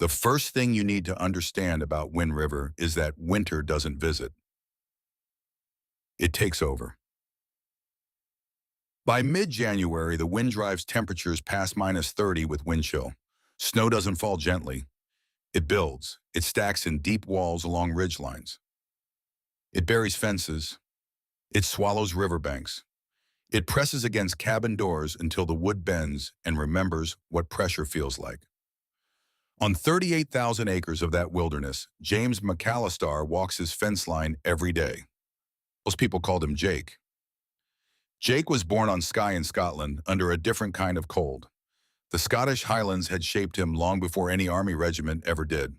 The first thing you need to understand about Wind River is that winter doesn't visit. It takes over. By mid-January, the wind drives temperatures past -30 with wind chill. Snow doesn't fall gently. It builds. It stacks in deep walls along ridgelines. It buries fences. It swallows riverbanks. It presses against cabin doors until the wood bends and remembers what pressure feels like. On 38,000 acres of that wilderness, James McAlister walks his fence line every day. Most people called him Jake. Jake was born on Skye in Scotland under a different kind of cold. The Scottish Highlands had shaped him long before any army regiment ever did.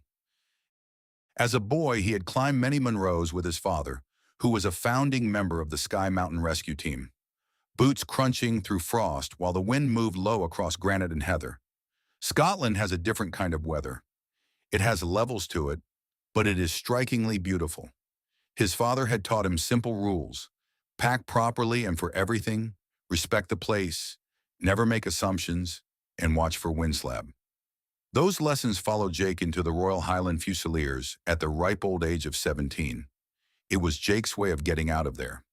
As a boy, he had climbed many Munros with his father, who was a founding member of the Skye Mountain Rescue Team. Boots crunching through frost while the wind moved low across granite and heather. Scotland has a different kind of weather. It has levels to it, but it is strikingly beautiful. His father had taught him simple rules: pack properly and for everything, respect the place, never make assumptions, and watch for windslab. Those lessons followed Jake into the Royal Highland Fusiliers at the ripe old age of 17. It was Jake's way of getting out of there.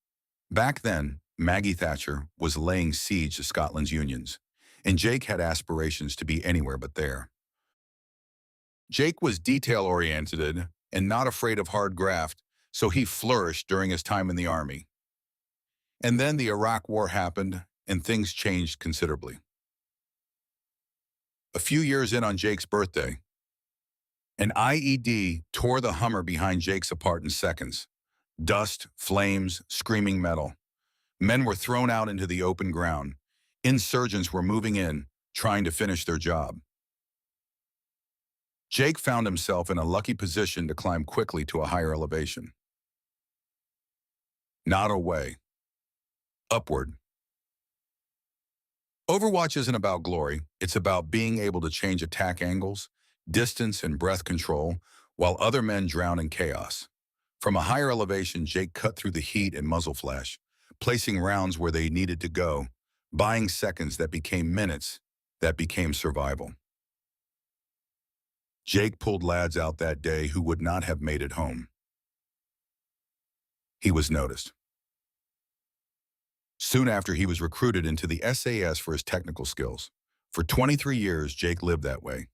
Back then, Maggie Thatcher was laying siege to Scotland's unions, and Jake had aspirations to be anywhere but there. Jake was detail-oriented and not afraid of hard graft, so he flourished during his time in the army. And then the Iraq War happened, and things changed considerably. A few years in on Jake's birthday, an IED tore the Hummer behind Jake's apart in seconds. Dust, flames, screaming metal. Men were thrown out into the open ground. Insurgents were moving in, trying to finish their job. Jake found himself in a lucky position to climb quickly to a higher elevation. Not away. Upward. Overwatch isn't about glory. It's about being able to change attack angles, distance, and breath control while other men drown in chaos. From a higher elevation, Jake cut through the heat and muzzle flash, placing rounds where they needed to go, buying seconds that became minutes, that became survival. Jake pulled lads out that day who would not have made it home. He was noticed. Soon after, he was recruited into the SAS for his technical skills. For 23 years, Jake lived that way,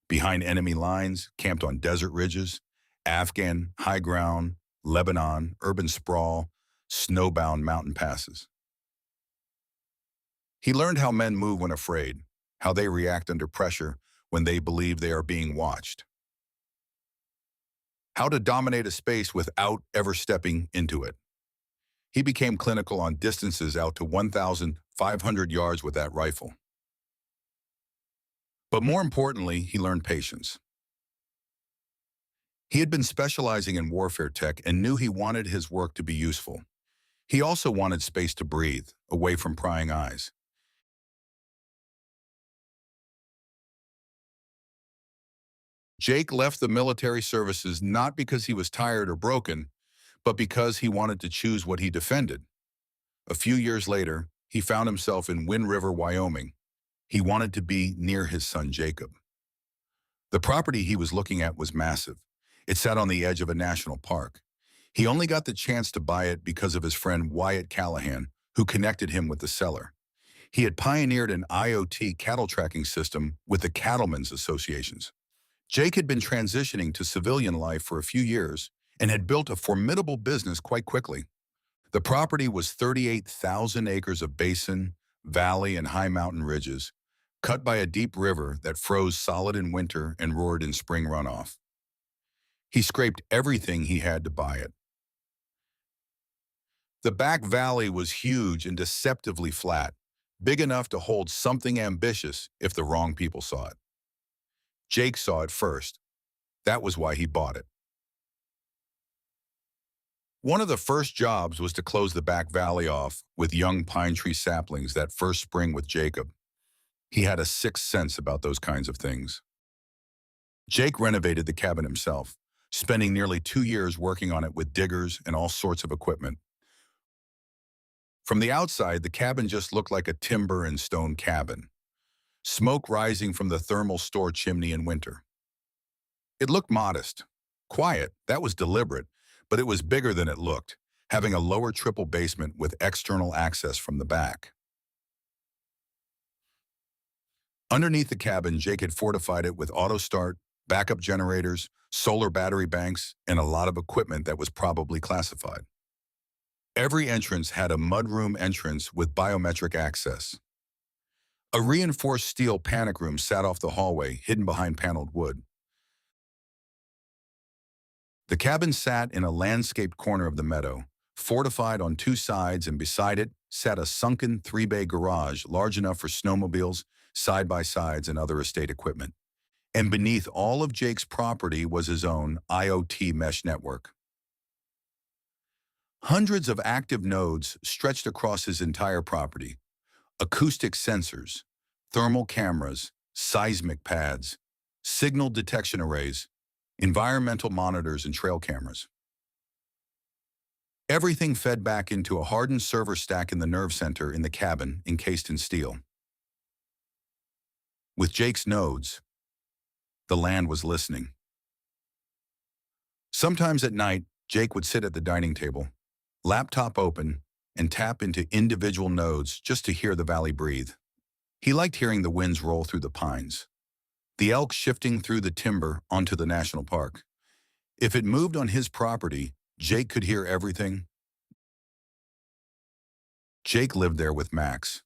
behind enemy lines, camped on desert ridges, Afghan, high ground, Lebanon, urban sprawl, snowbound mountain passes. He learned how men move when afraid, how they react under pressure when they believe they are being watched, how to dominate a space without ever stepping into it. He became clinical on distances out to 1,500 yards with that rifle. But more importantly, he learned patience. He had been specializing in warfare tech and knew he wanted his work to be useful. He also wanted space to breathe, away from prying eyes. Jake left the military services not because he was tired or broken, but because he wanted to choose what he defended. A few years later, he found himself in Wind River, Wyoming. He wanted to be near his son, Jacob. The property he was looking at was massive. It sat on the edge of a national park. He only got the chance to buy it because of his friend Wyatt Callahan, who connected him with the seller. He had pioneered an IoT cattle tracking system with the cattlemen's associations. Jake had been transitioning to civilian life for a few years and had built a formidable business quite quickly. The property was 38,000 acres of basin, valley, and high mountain ridges, cut by a deep river that froze solid in winter and roared in spring runoff. He scraped everything he had to buy it. The back valley was huge and deceptively flat, big enough to hold something ambitious if the wrong people saw it. Jake saw it first. That was why he bought it. One of the first jobs was to close the back valley off with young pine tree saplings that first spring with Jacob. He had a sixth sense about those kinds of things. Jake renovated the cabin himself, spending nearly 2 years working on it with diggers and all sorts of equipment. From the outside, the cabin just looked like a timber and stone cabin, smoke rising from the thermal store chimney in winter. It looked modest. Quiet, that was deliberate, but it was bigger than it looked, having a lower triple basement with external access from the back. Underneath the cabin, Jake had fortified it with auto start, backup generators, solar battery banks, and a lot of equipment that was probably classified. Every entrance had a mudroom entrance with biometric access. A reinforced steel panic room sat off the hallway, hidden behind paneled wood. The cabin sat in a landscaped corner of the meadow, fortified on two sides, and beside it sat a sunken three-bay garage large enough for snowmobiles, side-by-sides, and other estate equipment. And beneath all of Jake's property was his own IoT mesh network. Hundreds of active nodes stretched across his entire property. Acoustic sensors, thermal cameras, seismic pads, signal detection arrays, environmental monitors, and trail cameras. Everything fed back into a hardened server stack in the nerve center in the cabin, encased in steel. With Jake's nodes, the land was listening. Sometimes at night, Jake would sit at the dining table, laptop open, and tap into individual nodes just to hear the valley breathe. He liked hearing the winds roll through the pines, the elk shifting through the timber onto the national park. If it moved on his property, Jake could hear everything. Jake lived there with Max.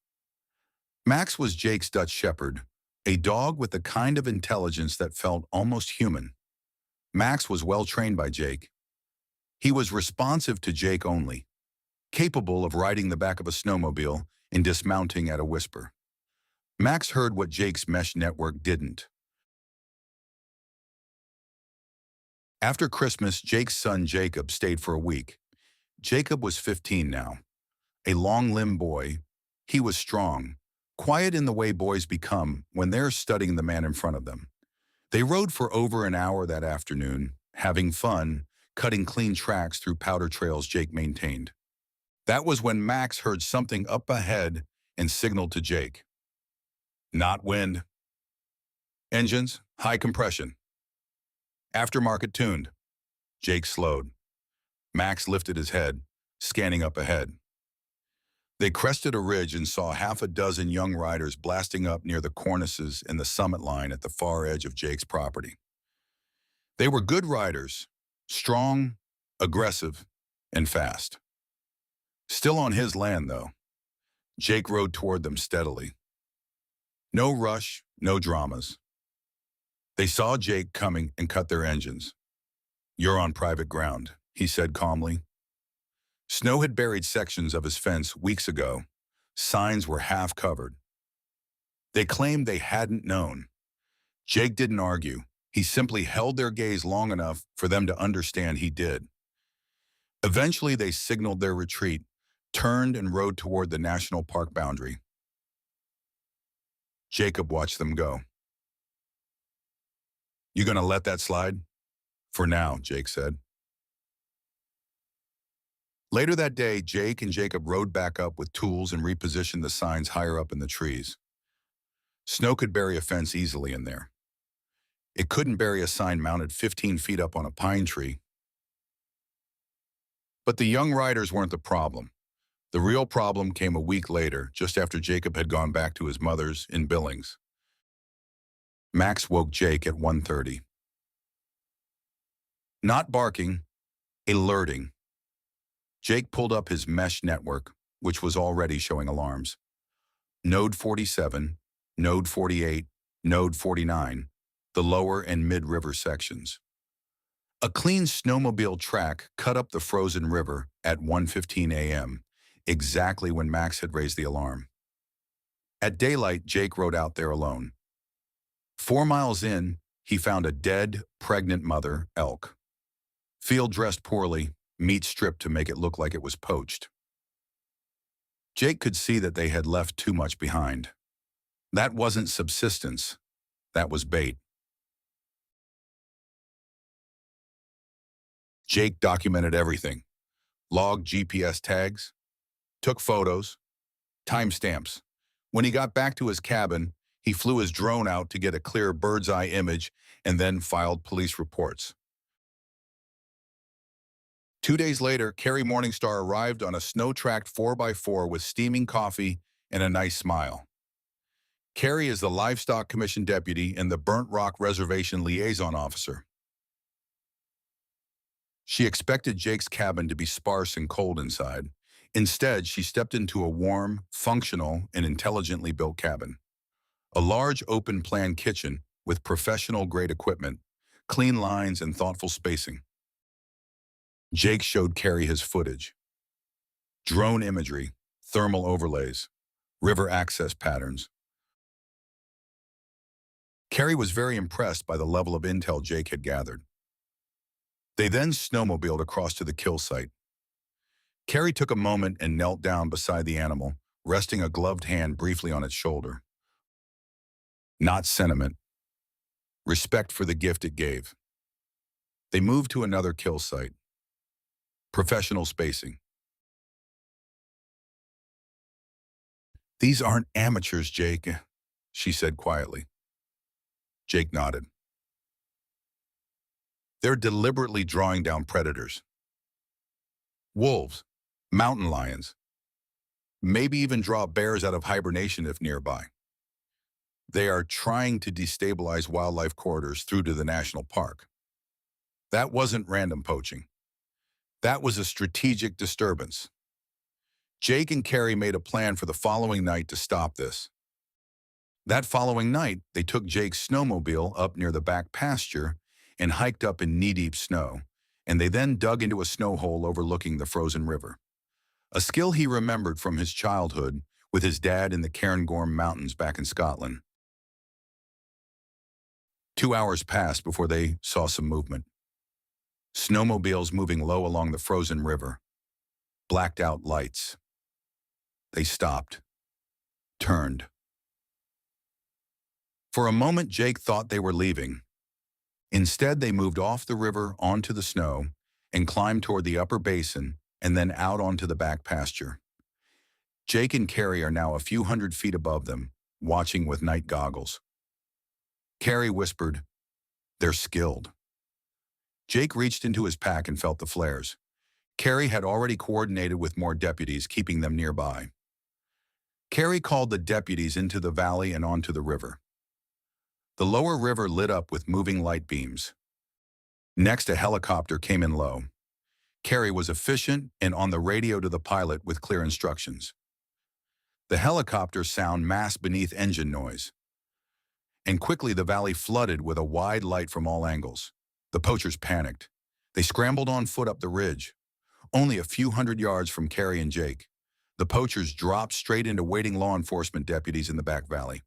Max was Jake's Dutch Shepherd, a dog with the kind of intelligence that felt almost human. Max was well trained by Jake. He was responsive to Jake only, capable of riding the back of a snowmobile and dismounting at a whisper. Max heard what Jake's mesh network didn't. After Christmas, Jake's son Jacob stayed for a week. Jacob was 15 now. A long-limbed boy, he was strong, quiet in the way boys become when they're studying the man in front of them. They rode for over an hour that afternoon, having fun, cutting clean tracks through powder trails Jake maintained. That was when Max heard something up ahead and signaled to Jake. Not wind. Engines, high compression. Aftermarket tuned. Jake slowed. Max lifted his head, scanning up ahead. They crested a ridge and saw half a dozen young riders blasting up near the cornices and the summit line at the far edge of Jake's property. They were good riders, strong, aggressive, and fast. Still on his land, though. Jake rode toward them steadily. No rush, no dramas. They saw Jake coming and cut their engines. "You're on private ground," he said calmly. Snow had buried sections of his fence weeks ago. Signs were half covered. They claimed they hadn't known. Jake didn't argue. He simply held their gaze long enough for them to understand he did. Eventually, they signaled their retreat, turned and rode toward the national park boundary. Jacob watched them go. "You gonna let that slide?" "For now," Jake said. Later that day, Jake and Jacob rode back up with tools and repositioned the signs higher up in the trees. Snow could bury a fence easily in there. It couldn't bury a sign mounted 15 feet up on a pine tree. But the young riders weren't the problem. The real problem came a week later, just after Jacob had gone back to his mother's in Billings. Max woke Jake at 1:30. Not barking, alerting. Jake pulled up his mesh network, which was already showing alarms. Node 47, Node 48, Node 49, the lower and mid-river sections. A clean snowmobile track cut up the frozen river at 1:15 a.m., exactly when Max had raised the alarm. At daylight, Jake rode out there alone. 4 miles in, he found a dead, pregnant mother elk. Field dressed poorly, meat stripped to make it look like it was poached. Jake could see that they had left too much behind. That wasn't subsistence, that was bait. Jake documented everything, logged GPS tags, took photos, timestamps. When he got back to his cabin, He flew his drone out to get a clear bird's-eye image and then filed police reports. 2 days later, Carrie Morningstar arrived on a snow-tracked 4x4 with steaming coffee and a nice smile. Carrie is the Livestock Commission deputy and the Burnt Rock Reservation liaison officer. She expected Jake's cabin to be sparse and cold inside. Instead, she stepped into a warm, functional, and intelligently built cabin. A large open-plan kitchen with professional-grade equipment, clean lines, and thoughtful spacing. Jake showed Carrie his footage. Drone imagery, thermal overlays, river access patterns. Carrie was very impressed by the level of intel Jake had gathered. They then snowmobiled across to the kill site. Carrie took a moment and knelt down beside the animal, resting a gloved hand briefly on its shoulder. Not sentiment. Respect for the gift it gave. They moved to another kill site. Professional spacing. "These aren't amateurs, Jake," she said quietly. Jake nodded. "They're deliberately drawing down predators. Wolves, mountain lions, maybe even draw bears out of hibernation if nearby. They are trying to destabilize wildlife corridors through to the national park. That wasn't random poaching. That was a strategic disturbance." Jake and Carrie made a plan for the following night to stop this. That following night, they took Jake's snowmobile up near the back pasture and hiked up in knee-deep snow, and they then dug into a snow hole overlooking the frozen river. A skill he remembered from his childhood with his dad in the Cairngorm Mountains back in Scotland. 2 hours passed before they saw some movement. Snowmobiles moving low along the frozen river. Blacked out lights. They stopped. Turned. For a moment, Jake thought they were leaving. Instead, they moved off the river onto the snow and climbed toward the upper basin and then out onto the back pasture. Jake and Carrie are now a few hundred feet above them, watching with night goggles. Carrie whispered, "They're skilled." Jake reached into his pack and felt the flares. Carrie had already coordinated with more deputies, keeping them nearby. Carrie called the deputies into the valley and onto the river. The lower river lit up with moving light beams. Next, a helicopter came in low. Carrie was efficient and on the radio to the pilot with clear instructions. The helicopter's sound masked beneath engine noise. And quickly the valley flooded with a wide light from all angles. The poachers panicked. They scrambled on foot up the ridge. Only a few hundred yards from Carrie and Jake, the poachers dropped straight into waiting law enforcement deputies in the back valley.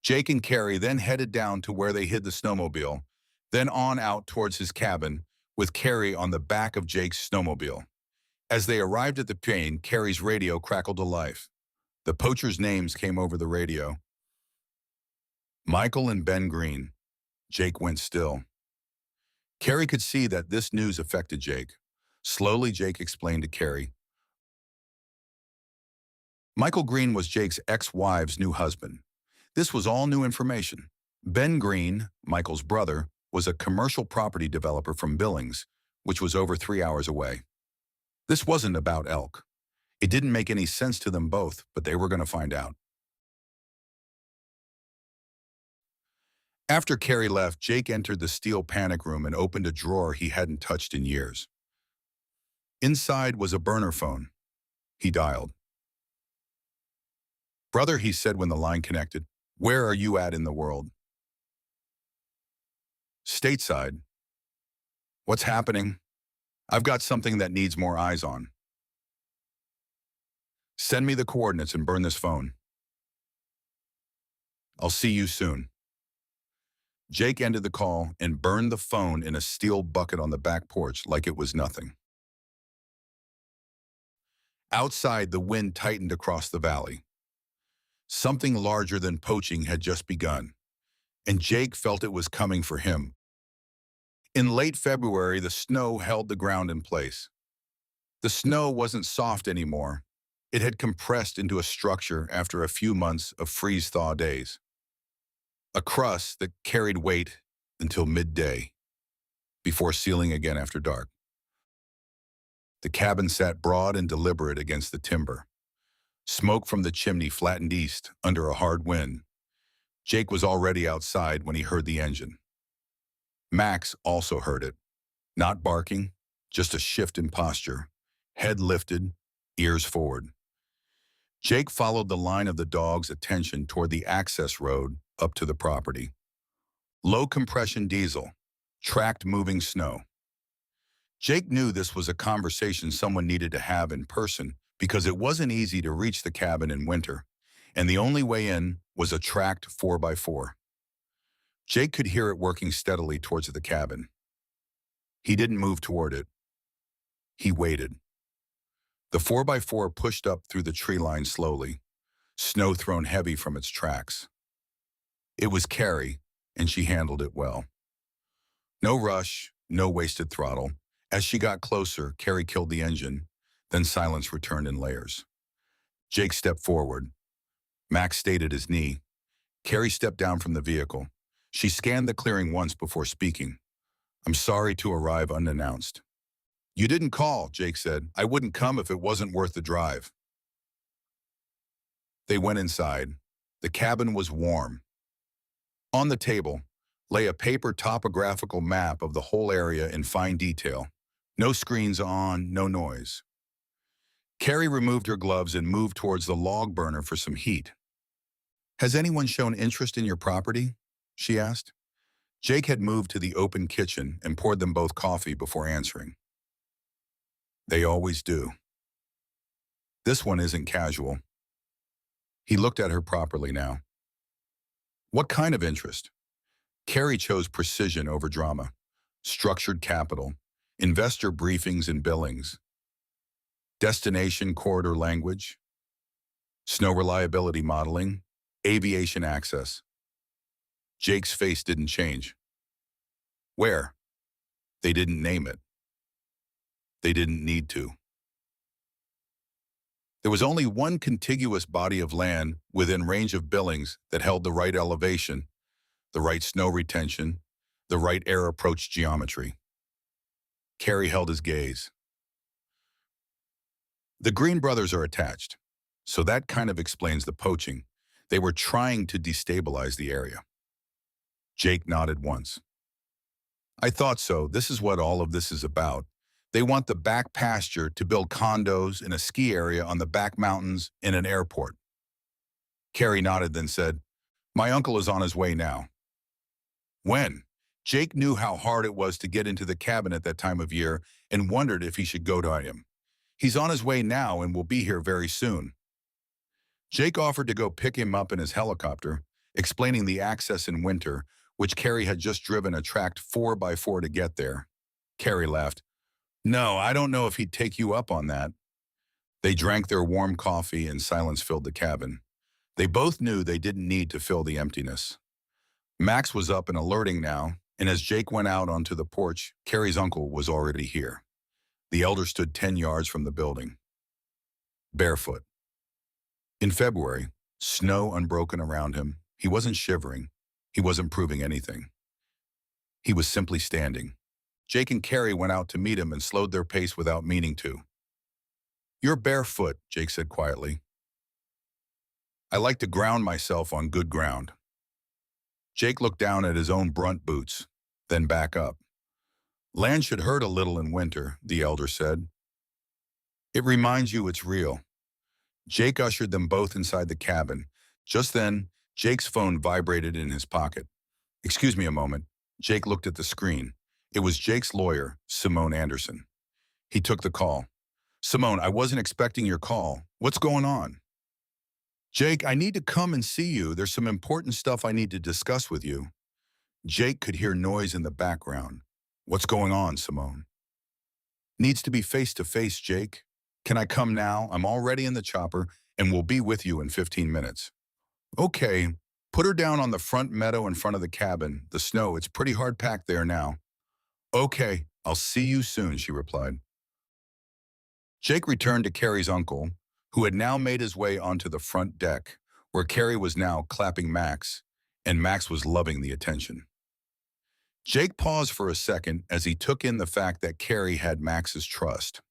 Jake and Carrie then headed down to where they hid the snowmobile, then on out towards his cabin, with Carrie on the back of Jake's snowmobile. As they arrived at the plane, Carrie's radio crackled to life. The poachers' names came over the radio. Michael and Ben Green. Jake went still. Carrie could see that this news affected Jake. Slowly, Jake explained to Carrie. Michael Green was Jake's ex-wife's new husband. This was all new information. Ben Green, Michael's brother, was a commercial property developer from Billings, which was over 3 hours away. This wasn't about elk. It didn't make any sense to them both, but they were going to find out. After Carrie left, Jake entered the steel panic room and opened a drawer he hadn't touched in years. Inside was a burner phone. He dialed. "Brother," he said when the line connected, "where are you at in the world?" "Stateside." "What's happening?" "I've got something that needs more eyes on." "Send me the coordinates and burn this phone." "I'll see you soon." Jake ended the call and burned the phone in a steel bucket on the back porch like it was nothing. Outside, the wind tightened across the valley. Something larger than poaching had just begun, and Jake felt it was coming for him. In late February, the snow held the ground in place. The snow wasn't soft anymore. It had compressed into a structure after a few months of freeze-thaw days. A crust that carried weight until midday, before sealing again after dark. The cabin sat broad and deliberate against the timber. Smoke from the chimney flattened east under a hard wind. Jake was already outside when he heard the engine. Max also heard it. Not barking, just a shift in posture. Head lifted, ears forward. Jake followed the line of the dog's attention toward the access road up to the property. Low compression diesel, tracked moving snow. Jake knew this was a conversation someone needed to have in person because it wasn't easy to reach the cabin in winter, and the only way in was a tracked 4x4. Jake could hear it working steadily towards the cabin. He didn't move toward it. He waited. The 4x4 pushed up through the tree line slowly, snow thrown heavy from its tracks. It was Carrie, and she handled it well. No rush, no wasted throttle. As she got closer, Carrie killed the engine, then silence returned in layers. Jake stepped forward. Max stayed at his knee. Carrie stepped down from the vehicle. She scanned the clearing once before speaking. "I'm sorry to arrive unannounced." "You didn't call," Jake said. "I wouldn't come if it wasn't worth the drive." They went inside. The cabin was warm. On the table lay a paper topographical map of the whole area in fine detail. No screens on, no noise. Carrie removed her gloves and moved towards the log burner for some heat. "Has anyone shown interest in your property?" she asked. Jake had moved to the open kitchen and poured them both coffee before answering. "They always do. This one isn't casual." He looked at her properly now. "What kind of interest?" Carrie chose precision over drama, structured capital, investor briefings and billings, destination corridor language, snow reliability modeling, aviation access. Jake's face didn't change. "Where?" They didn't name it. They didn't need to. There was only one contiguous body of land within range of Billings that held the right elevation, the right snow retention, the right air approach geometry. Carrie held his gaze. "The Green brothers are attached, so that kind of explains the poaching. They were trying to destabilize the area." Jake nodded once. "I thought so. This is what all of this is about. They want the back pasture to build condos in a ski area on the back mountains in an airport." Carrie nodded, then said, "My uncle is on his way now." When? Jake knew how hard it was to get into the cabin at that time of year and wondered if he should go to him. "He's on his way now and will be here very soon." Jake offered to go pick him up in his helicopter, explaining the access in winter, which Carrie had just driven a tracked 4x4 to get there. Carrie laughed. "No, I don't know if he'd take you up on that." They drank their warm coffee and silence filled the cabin. They both knew they didn't need to fill the emptiness. Max was up and alerting now, and as Jake went out onto the porch, Carrie's uncle was already here. The elder stood 10 yards from the building, barefoot. In February, snow unbroken around him, he wasn't shivering. He wasn't proving anything. He was simply standing. Jake and Carrie went out to meet him and slowed their pace without meaning to. "You're barefoot," Jake said quietly. "I like to ground myself on good ground." Jake looked down at his own brunt boots, then back up. "Land should hurt a little in winter," the elder said. "It reminds you it's real." Jake ushered them both inside the cabin. Just then, Jake's phone vibrated in his pocket. "Excuse me a moment." Jake looked at the screen. It was Jake's lawyer, Simone Anderson. He took the call. "Simone, I wasn't expecting your call. What's going on?" "Jake, I need to come and see you. There's some important stuff I need to discuss with you." Jake could hear noise in the background. "What's going on, Simone?" "Needs to be face-to-face, Jake. Can I come now? I'm already in the chopper and will be with you in 15 minutes. "Okay. Put her down on the front meadow in front of the cabin. The snow, it's pretty hard packed there now." "Okay, I'll see you soon," she replied. Jake returned to Carrie's uncle, who had now made his way onto the front deck, where Carrie was now clapping Max, and Max was loving the attention. Jake paused for a second as he took in the fact that Carrie had Max's trust.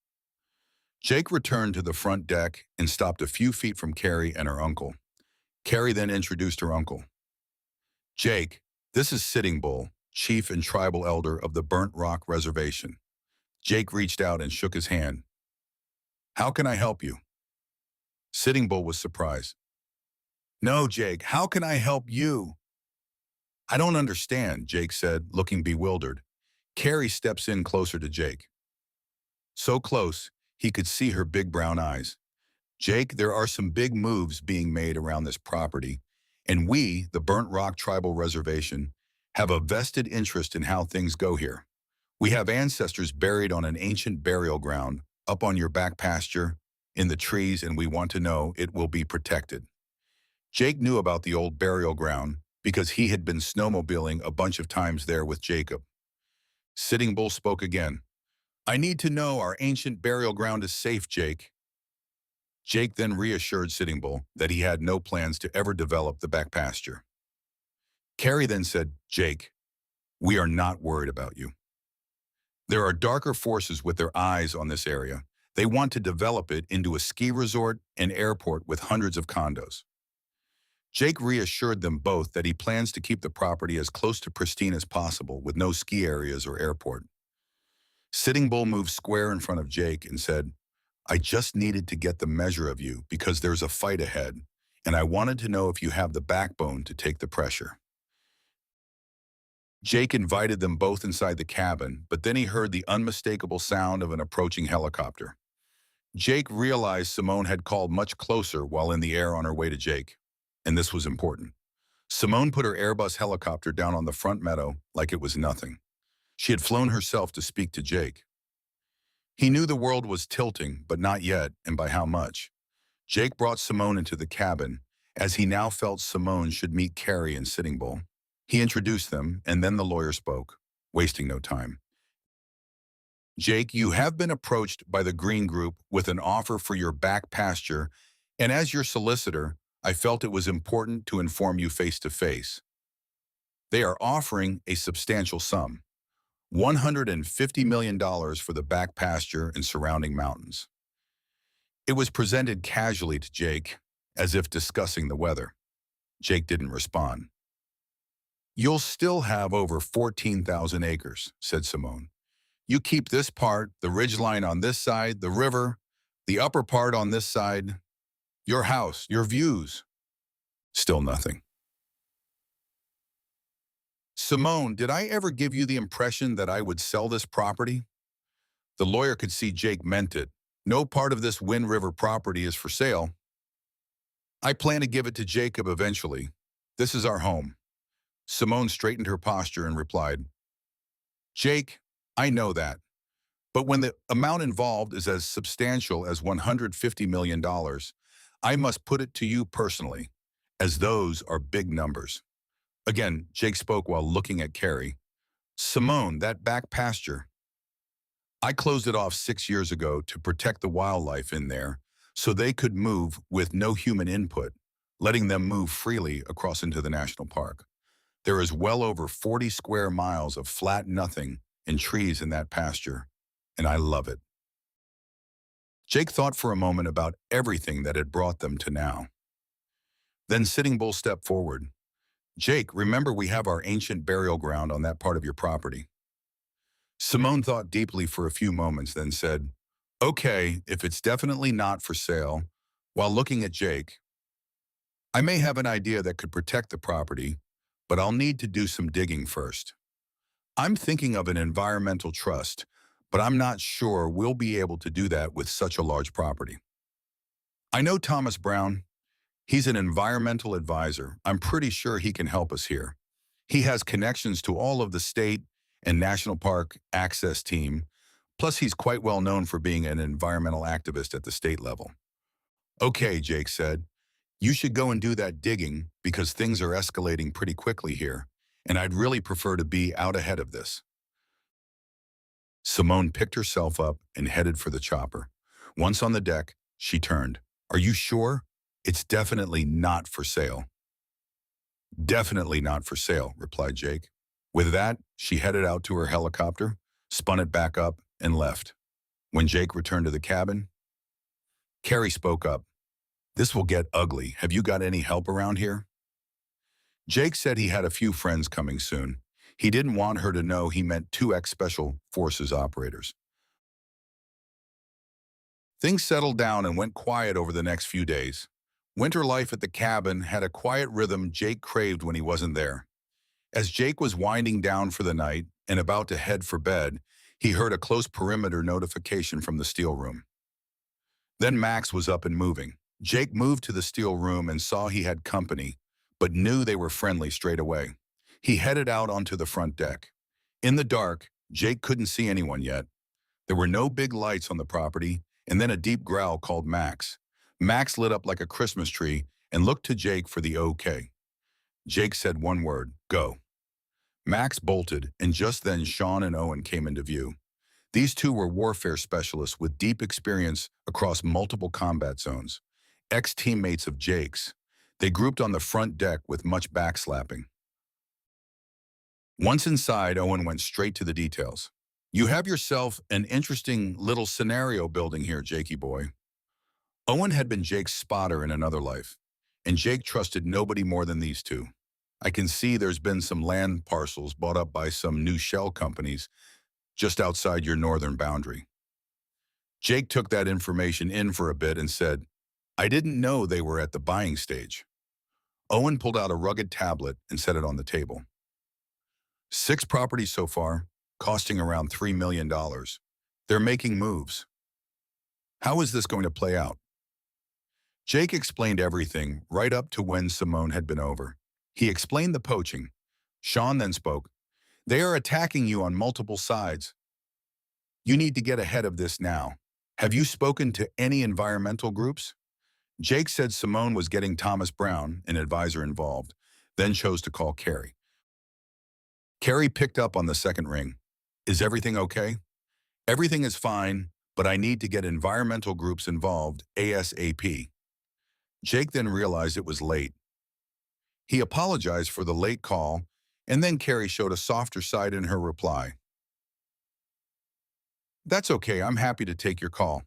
Jake returned to the front deck and stopped a few feet from Carrie and her uncle. Carrie then introduced her uncle. Jake, this is Sitting Bull, chief and tribal elder of the Burnt Rock Reservation. Jake reached out and shook his hand. How can I help you? Sitting Bull was surprised. No, Jake, how can I help you? I don't understand, Jake said, looking bewildered. Carrie steps in closer to Jake. So close, he could see her big brown eyes. Jake, there are some big moves being made around this property, and we, the Burnt Rock Tribal Reservation, have a vested interest in how things go here. We have ancestors buried on an ancient burial ground up on your back pasture in the trees, and we want to know it will be protected. Jake knew about the old burial ground because he had been snowmobiling a bunch of times there with Jacob. Sitting Bull spoke again. I need to know our ancient burial ground is safe, Jake. Jake then reassured Sitting Bull that he had no plans to ever develop the back pasture. Carrie then said, Jake, we are not worried about you. There are darker forces with their eyes on this area. They want to develop it into a ski resort and airport with hundreds of condos. Jake reassured them both that he plans to keep the property as close to pristine as possible with no ski areas or airport. Sitting Bull moved square in front of Jake and said, I just needed to get the measure of you because there's a fight ahead, and I wanted to know if you have the backbone to take the pressure. Jake invited them both inside the cabin, but then he heard the unmistakable sound of an approaching helicopter. Jake realized Simone had called much closer while in the air on her way to Jake, and this was important. Simone put her Airbus helicopter down on the front meadow like it was nothing. She had flown herself to speak to Jake. He knew the world was tilting, but not yet, and by how much. Jake brought Simone into the cabin, as he now felt Simone should meet Carrie and Sitting Bull. He introduced them, and then the lawyer spoke, wasting no time. Jake, you have been approached by the Green Group with an offer for your back pasture, and as your solicitor, I felt it was important to inform you face-to-face. They are offering a substantial sum, $150 million for the back pasture and surrounding mountains. It was presented casually to Jake, as if discussing the weather. Jake didn't respond. You'll still have over 14,000 acres, said Simone. You keep this part, the ridgeline on this side, the river, the upper part on this side, your house, your views. Still nothing. Simone, did I ever give you the impression that I would sell this property? The lawyer could see Jake meant it. No part of this Wind River property is for sale. I plan to give it to Jacob eventually. This is our home. Simone straightened her posture and replied, Jake, I know that. But when the amount involved is as substantial as $150 million, I must put it to you personally, as those are big numbers. Again, Jake spoke while looking at Carrie. Simone, that back pasture. I closed it off 6 years ago to protect the wildlife in there so they could move with no human input, letting them move freely across into the national park. There is well over 40 square miles of flat nothing and trees in that pasture, and I love it. Jake thought for a moment about everything that had brought them to now. Then Sitting Bull stepped forward. Jake, remember we have our ancient burial ground on that part of your property. Simone thought deeply for a few moments, then said, okay, if it's definitely not for sale, while looking at Jake, I may have an idea that could protect the property, but I'll need to do some digging first. I'm thinking of an environmental trust, but I'm not sure we'll be able to do that with such a large property. I know Thomas Brown. He's an environmental advisor. I'm pretty sure he can help us here. He has connections to all of the state and national park access team, plus he's quite well known for being an environmental activist at the state level. Okay, Jake said, you should go and do that digging because things are escalating pretty quickly here, and I'd really prefer to be out ahead of this. Simone picked herself up and headed for the chopper. Once on the deck, she turned. Are you sure? It's definitely not for sale. Definitely not for sale, replied Jake. With that, she headed out to her helicopter, spun it back up, and left. When Jake returned to the cabin, Carrie spoke up. This will get ugly. Have you got any help around here? Jake said he had a few friends coming soon. He didn't want her to know he meant two ex-Special Forces operators. Things settled down and went quiet over the next few days. Winter life at the cabin had a quiet rhythm Jake craved when he wasn't there. As Jake was winding down for the night and about to head for bed, he heard a close perimeter notification from the steel room. Then Max was up and moving. Jake moved to the steel room and saw he had company, but knew they were friendly straight away. He headed out onto the front deck. In the dark, Jake couldn't see anyone yet. There were no big lights on the property, and then a deep growl called Max. Max lit up like a Christmas tree and looked to Jake for the okay. Jake said one word, go. Max bolted, and just then Sean and Owen came into view. These two were warfare specialists with deep experience across multiple combat zones. Ex-teammates of Jake's. They grouped on the front deck with much backslapping. Once inside, Owen went straight to the details. You have yourself an interesting little scenario building here, Jakey boy. Owen had been Jake's spotter in another life, and Jake trusted nobody more than these two. I can see there's been some land parcels bought up by some new shell companies just outside your northern boundary. Jake took that information in for a bit and said, I didn't know they were at the buying stage. Owen pulled out a rugged tablet and set it on the table. 6 properties so far, costing around $3 million. They're making moves. How is this going to play out? Jake explained everything right up to when Simone had been over. He explained the poaching. Sean then spoke. They are attacking you on multiple sides. You need to get ahead of this now. Have you spoken to any environmental groups? Jake said Simone was getting Thomas Brown, an advisor, involved, then chose to call Carrie. Carrie picked up on the second ring. Is everything okay? Everything is fine, but I need to get environmental groups involved ASAP. Jake then realized it was late. He apologized for the late call, and then Carrie showed a softer side in her reply. That's okay, I'm happy to take your call.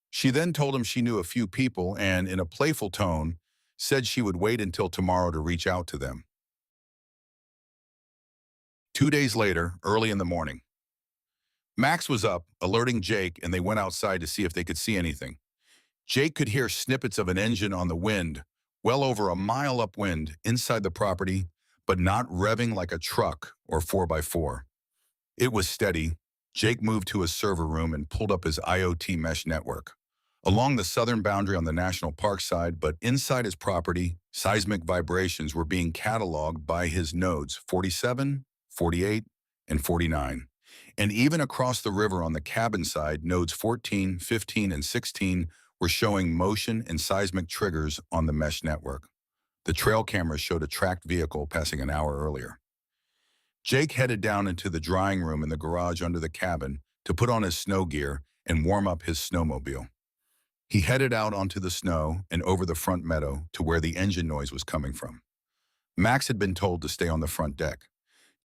She then told him she knew a few people and, in a playful tone, said she would wait until tomorrow to reach out to them. 2 days later, early in the morning, Max was up, alerting Jake, and they went outside to see if they could see anything. Jake could hear snippets of an engine on the wind, well over a mile upwind, inside the property, but not revving like a truck or 4x4. It was steady. Jake moved to his server room and pulled up his IoT mesh network. Along the southern boundary on the national park side, but inside his property, seismic vibrations were being cataloged by his nodes 47, 48, and 49. And even across the river on the cabin side, nodes 14, 15, and 16 were showing motion and seismic triggers on the mesh network. The trail cameras showed a tracked vehicle passing an hour earlier. Jake headed down into the drying room in the garage under the cabin to put on his snow gear and warm up his snowmobile. He headed out onto the snow and over the front meadow to where the engine noise was coming from. Max had been told to stay on the front deck.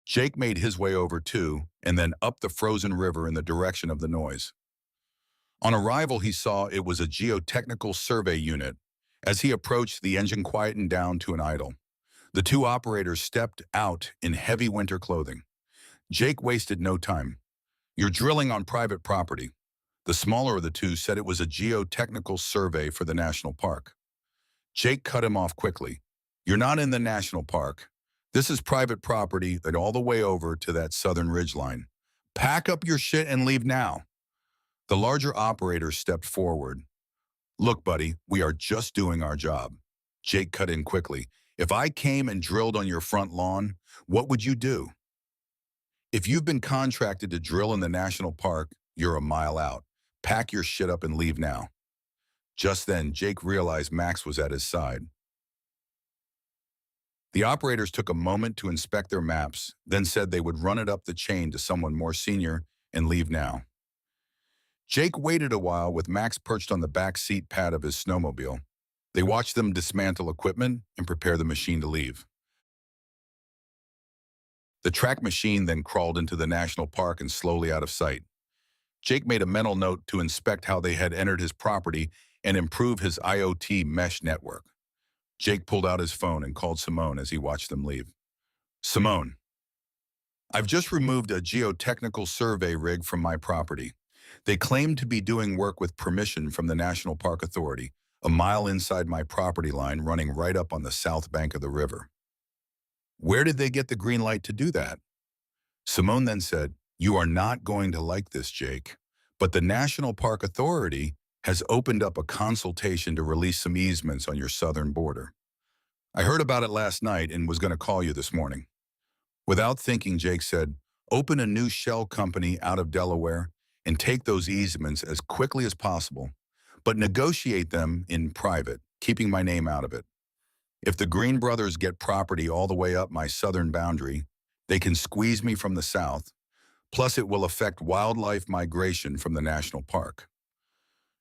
Jake made his way over too, and then up the frozen river in the direction of the noise. On arrival, he saw it was a geotechnical survey unit. As he approached, the engine quietened down to an idle. The two operators stepped out in heavy winter clothing. Jake wasted no time. You're drilling on private property. The smaller of the two said it was a geotechnical survey for the national park. Jake cut him off quickly. You're not in the national park. This is private property and all the way over to that southern ridgeline. Pack up your shit and leave now. The larger operator stepped forward. Look, buddy, we are just doing our job. Jake cut in quickly. If I came and drilled on your front lawn, what would you do? If you've been contracted to drill in the national park, you're a mile out. Pack your shit up and leave now. Just then, Jake realized Max was at his side. The operators took a moment to inspect their maps, then said they would run it up the chain to someone more senior and leave now. Jake waited a while with Max perched on the back seat pad of his snowmobile. They watched them dismantle equipment and prepare the machine to leave. The track machine then crawled into the national park and slowly out of sight. Jake made a mental note to inspect how they had entered his property and improve his IoT mesh network. Jake pulled out his phone and called Simone as he watched them leave. Simone, I've just removed a geotechnical survey rig from my property. They claim to be doing work with permission from the National Park Authority, a mile inside my property line running right up on the south bank of the river. Where did they get the green light to do that? Simone then said, you are not going to like this, Jake, but the National Park Authority has opened up a consultation to release some easements on your southern border. I heard about it last night and was going to call you this morning. Without thinking, Jake said, open a new shell company out of Delaware and take those easements as quickly as possible, but negotiate them in private, keeping my name out of it. If the Green brothers get property all the way up my southern boundary, they can squeeze me from the south, plus it will affect wildlife migration from the national park.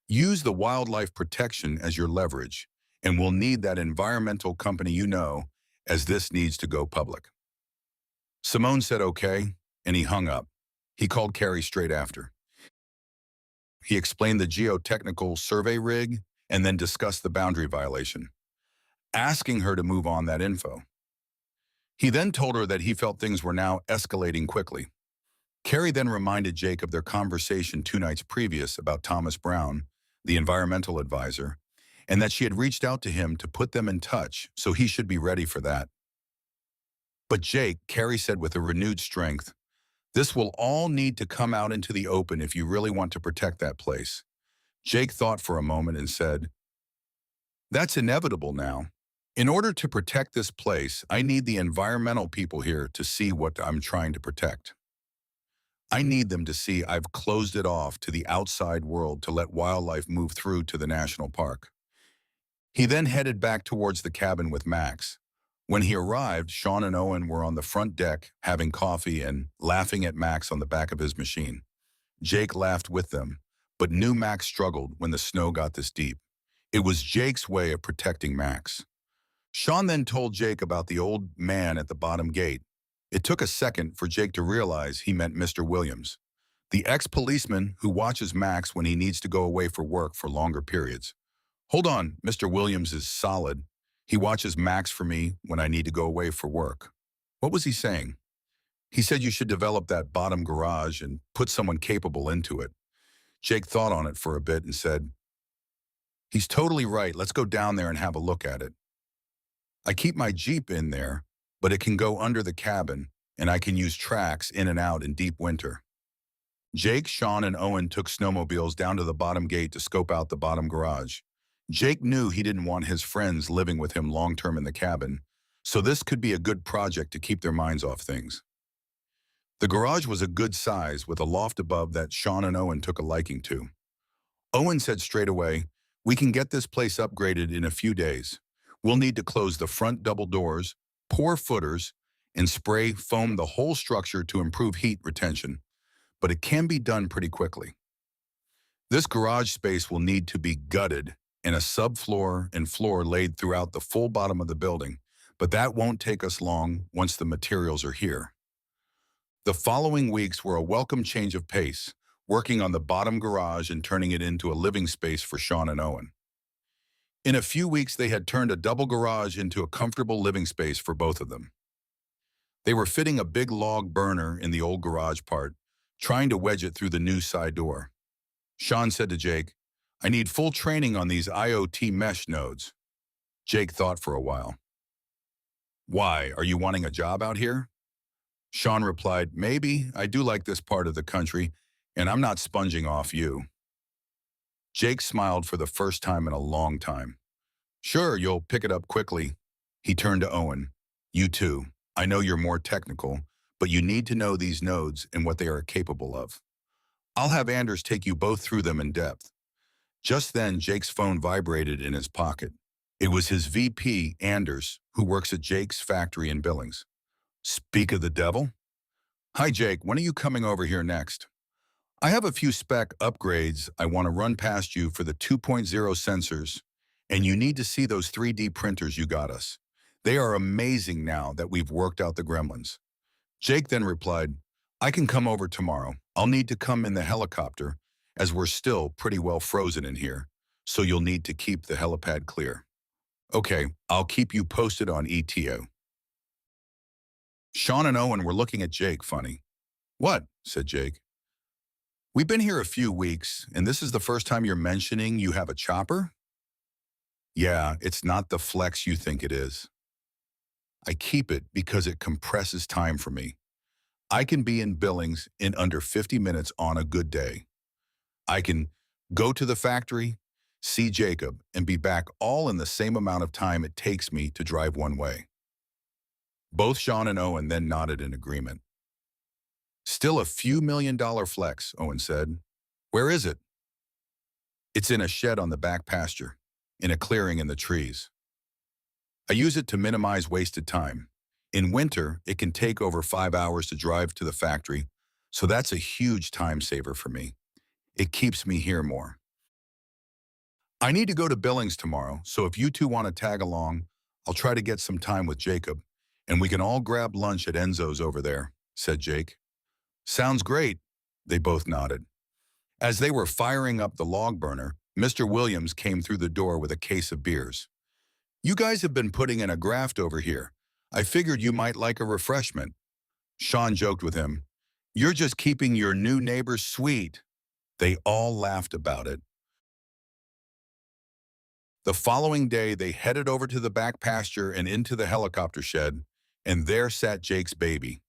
Use the wildlife protection as your leverage, and we'll need that environmental company you know, as this needs to go public. Simone said okay, and he hung up. He called Carrie straight after. He explained the geotechnical survey rig and then discussed the boundary violation, asking her to move on that info. He then told her that he felt things were now escalating quickly. Carrie then reminded Jake of their conversation 2 nights previous about Thomas Brown, the environmental advisor, and that she had reached out to him to put them in touch, so he should be ready for that. But Jake, Carrie said with a renewed strength, this will all need to come out into the open if you really want to protect that place. Jake thought for a moment and said, that's inevitable now. In order to protect this place, I need the environmental people here to see what I'm trying to protect. I need them to see I've closed it off to the outside world to let wildlife move through to the national park. He then headed back towards the cabin with Max. When he arrived, Sean and Owen were on the front deck having coffee and laughing at Max on the back of his machine. Jake laughed with them, but knew Max struggled when the snow got this deep. It was Jake's way of protecting Max. Sean then told Jake about the old man at the bottom gate. It took a second for Jake to realize he meant Mr. Williams, the ex-policeman who watches Max when he needs to go away for work for longer periods. Hold on, Mr. Williams is solid. He watches Max for me when I need to go away for work. What was he saying? He said you should develop that bottom garage and put someone capable into it. Jake thought on it for a bit and said, he's totally right. Let's go down there and have a look at it. I keep my Jeep in there, but it can go under the cabin, and I can use tracks in and out in deep winter. Jake, Sean, and Owen took snowmobiles down to the bottom gate to scope out the bottom garage. Jake knew he didn't want his friends living with him long-term in the cabin, so this could be a good project to keep their minds off things. The garage was a good size with a loft above that Sean and Owen took a liking to. Owen said straight away, we can get this place upgraded in a few days. We'll need to close the front double doors, pour footers, and spray foam the whole structure to improve heat retention, but it can be done pretty quickly. This garage space will need to be gutted and a subfloor and floor laid throughout the full bottom of the building, but that won't take us long once the materials are here. The following weeks were a welcome change of pace, working on the bottom garage and turning it into a living space for Sean and Owen. In a few weeks, they had turned a double garage into a comfortable living space for both of them. They were fitting a big log burner in the old garage part, trying to wedge it through the new side door. Sean said to Jake, I need full training on these IoT mesh nodes. Jake thought for a while. Why, are you wanting a job out here? Sean replied, maybe, I do like this part of the country, and I'm not sponging off you. Jake smiled for the first time in a long time. Sure, you'll pick it up quickly. He turned to Owen. You too. I know you're more technical, but you need to know these nodes and what they are capable of. I'll have Anders take you both through them in depth. Just then, Jake's phone vibrated in his pocket. It was his VP, Anders, who works at Jake's factory in Billings. Speak of the devil? Hi, Jake. When are you coming over here next? I have a few spec upgrades I want to run past you for the 2.0 sensors, and you need to see those 3D printers you got us. They are amazing now that we've worked out the gremlins. Jake then replied, I can come over tomorrow. I'll need to come in the helicopter, as we're still pretty well frozen in here, so you'll need to keep the helipad clear. Okay, I'll keep you posted on ETO. Sean and Owen were looking at Jake funny. What? Said Jake. We've been here a few weeks, and this is the first time you're mentioning you have a chopper? Yeah, it's not the flex you think it is. I keep it because it compresses time for me. I can be in Billings in under 50 minutes on a good day. I can go to the factory, see Jacob, and be back all in the same amount of time it takes me to drive one way. Both Sean and Owen then nodded in agreement. Still a few $1 million flex, Owen said. Where is it? It's in a shed on the back pasture, in a clearing in the trees. I use it to minimize wasted time. In winter, it can take over 5 hours to drive to the factory, so that's a huge time saver for me. It keeps me here more. I need to go to Billings tomorrow, so if you two want to tag along, I'll try to get some time with Jacob, and we can all grab lunch at Enzo's over there, said Jake. Sounds great, they both nodded. As they were firing up the log burner, Mr. Williams came through the door with a case of beers. You guys have been putting in a graft over here. I figured you might like a refreshment. Sean joked with him. You're just keeping your new neighbors sweet. They all laughed about it. The following day, they headed over to the back pasture and into the helicopter shed, and there sat Jake's baby.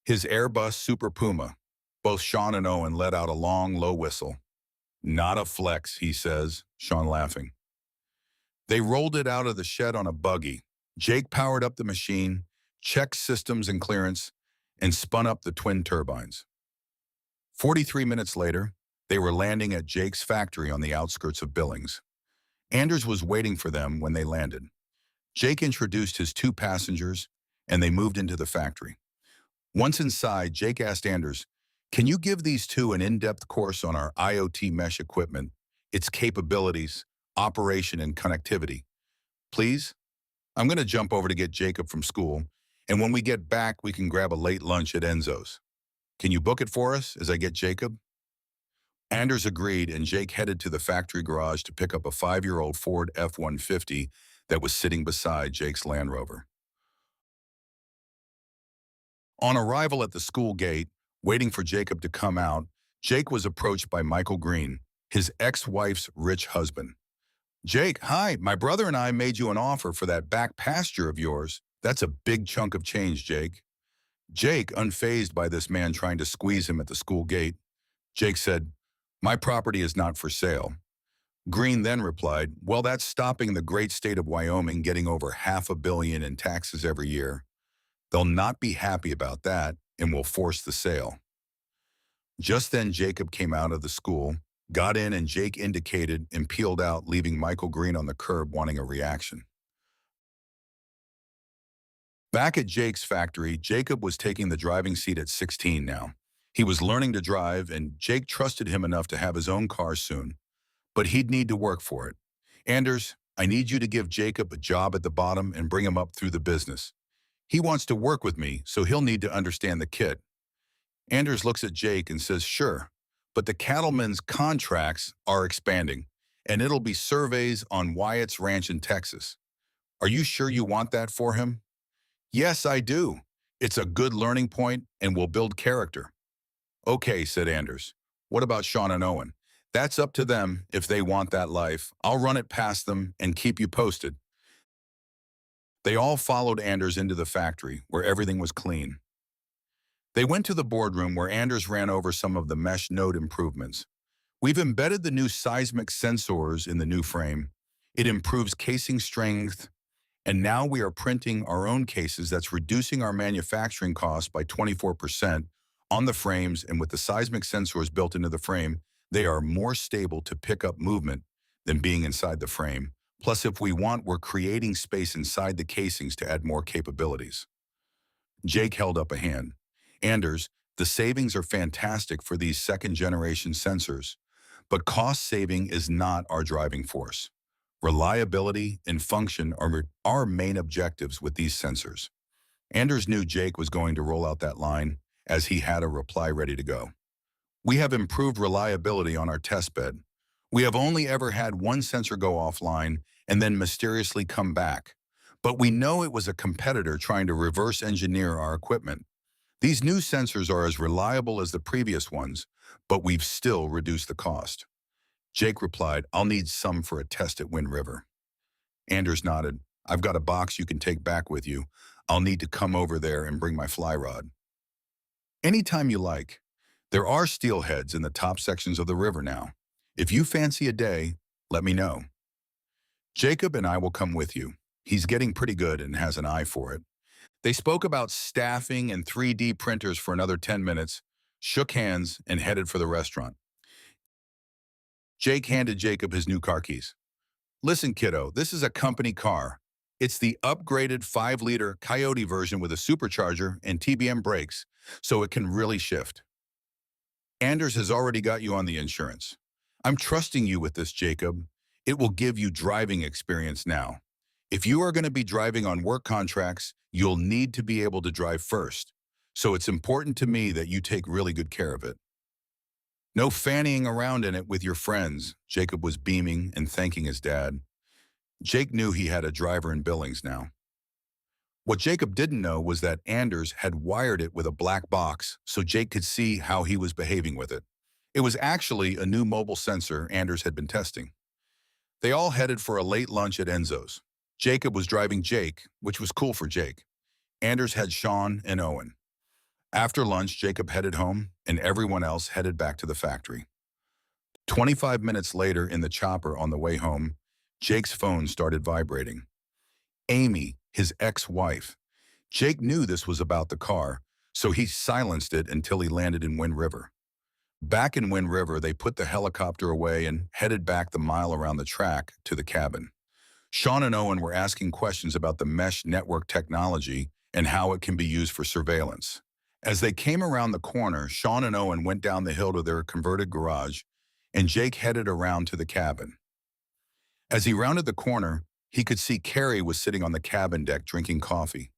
His Airbus Super Puma. Both Sean and Owen let out a long, low whistle. Not a flex, he says, Sean laughing. They rolled it out of the shed on a buggy. Jake powered up the machine, checked systems and clearance, and spun up the twin turbines. 43 minutes later, they were landing at Jake's factory on the outskirts of Billings. Anders was waiting for them when they landed. Jake introduced his two passengers, and they moved into the factory. Once inside, Jake asked Anders, can you give these two an in-depth course on our IoT mesh equipment, its capabilities, operation, and connectivity? Please? I'm going to jump over to get Jacob from school, and when we get back, we can grab a late lunch at Enzo's. Can you book it for us as I get Jacob? Anders agreed, and Jake headed to the factory garage to pick up a 5-year-old Ford F-150 that was sitting beside Jake's Land Rover. On arrival at the school gate, waiting for Jacob to come out, Jake was approached by Michael Green, his ex-wife's rich husband. Jake, hi, my brother and I made you an offer for that back pasture of yours. That's a big chunk of change, Jake. Jake, unfazed by this man trying to squeeze him at the school gate. Jake said, my property is not for sale. Green then replied, well, that's stopping the great state of Wyoming getting over $500 million in taxes every year. They'll not be happy about that and will force the sale. Just then, Jacob came out of the school, got in, and Jake indicated and peeled out, leaving Michael Green on the curb wanting a reaction. Back at Jake's factory, Jacob was taking the driving seat at 16 now. He was learning to drive, and Jake trusted him enough to have his own car soon. But he'd need to work for it. Anders, I need you to give Jacob a job at the bottom and bring him up through the business. He wants to work with me, so he'll need to understand the kit. Anders looks at Jake and says, sure, but the cattlemen's contracts are expanding, and it'll be surveys on Wyatt's ranch in Texas. Are you sure you want that for him? Yes, I do. It's a good learning point and will build character. Okay, said Anders. What about Sean and Owen? That's up to them if they want that life. I'll run it past them and keep you posted. They all followed Anders into the factory, where everything was clean. They went to the boardroom where Anders ran over some of the mesh node improvements. We've embedded the new seismic sensors in the new frame. It improves casing strength, and now we are printing our own cases that's reducing our manufacturing costs by 24% on the frames, and with the seismic sensors built into the frame, they are more stable to pick up movement than being inside the frame. Plus, if we want, we're creating space inside the casings to add more capabilities. Jake held up a hand. Anders, The savings are fantastic for these second-generation sensors, but cost saving is not our driving force. Reliability and function are our main objectives with these sensors. Anders knew Jake was going to roll out that line, as he had a reply ready to go. We have improved reliability on our test bed. We have only ever had one sensor go offline and then mysteriously come back. But we know it was a competitor trying to reverse engineer our equipment. These new sensors are as reliable as the previous ones, but we've still reduced the cost. Jake replied, I'll need some for a test at Wind River. Anders nodded, I've got a box you can take back with you. I'll need to come over there and bring my fly rod. Anytime you like. There are steelheads in the top sections of the river now. If you fancy a day, let me know. Jacob and I will come with you. He's getting pretty good and has an eye for it. They spoke about staffing and 3D printers for another 10 minutes, shook hands, and headed for the restaurant. Jake handed Jacob his new car keys. Listen, kiddo, this is a company car. It's the upgraded 5-liter Coyote version with a supercharger and TBM brakes, so it can really shift. Anders has already got you on the insurance. I'm trusting you with this, Jacob. It will give you driving experience now. If you are going to be driving on work contracts, you'll need to be able to drive first. So it's important to me that you take really good care of it. No fannying around in it with your friends. Jacob was beaming and thanking his dad. Jake knew he had a driver in Billings now. What Jacob didn't know was that Anders had wired it with a black box so Jake could see how he was behaving with it. It was actually a new mobile sensor Anders had been testing. They all headed for a late lunch at Enzo's. Jacob was driving Jake, which was cool for Jake. Anders had Sean and Owen. After lunch, Jacob headed home, and everyone else headed back to the factory. 25 minutes later in the chopper on the way home, Jake's phone started vibrating. Amy, his ex-wife. Jake knew this was about the car, so he silenced it until he landed in Wind River. Back in Wind River, they put the helicopter away and headed back the mile around the track to the cabin. Sean and Owen were asking questions about the mesh network technology and how it can be used for surveillance. As they came around the corner, Sean and Owen went down the hill to their converted garage, and Jake headed around to the cabin. As he rounded the corner, he could see Carrie was sitting on the cabin deck drinking coffee.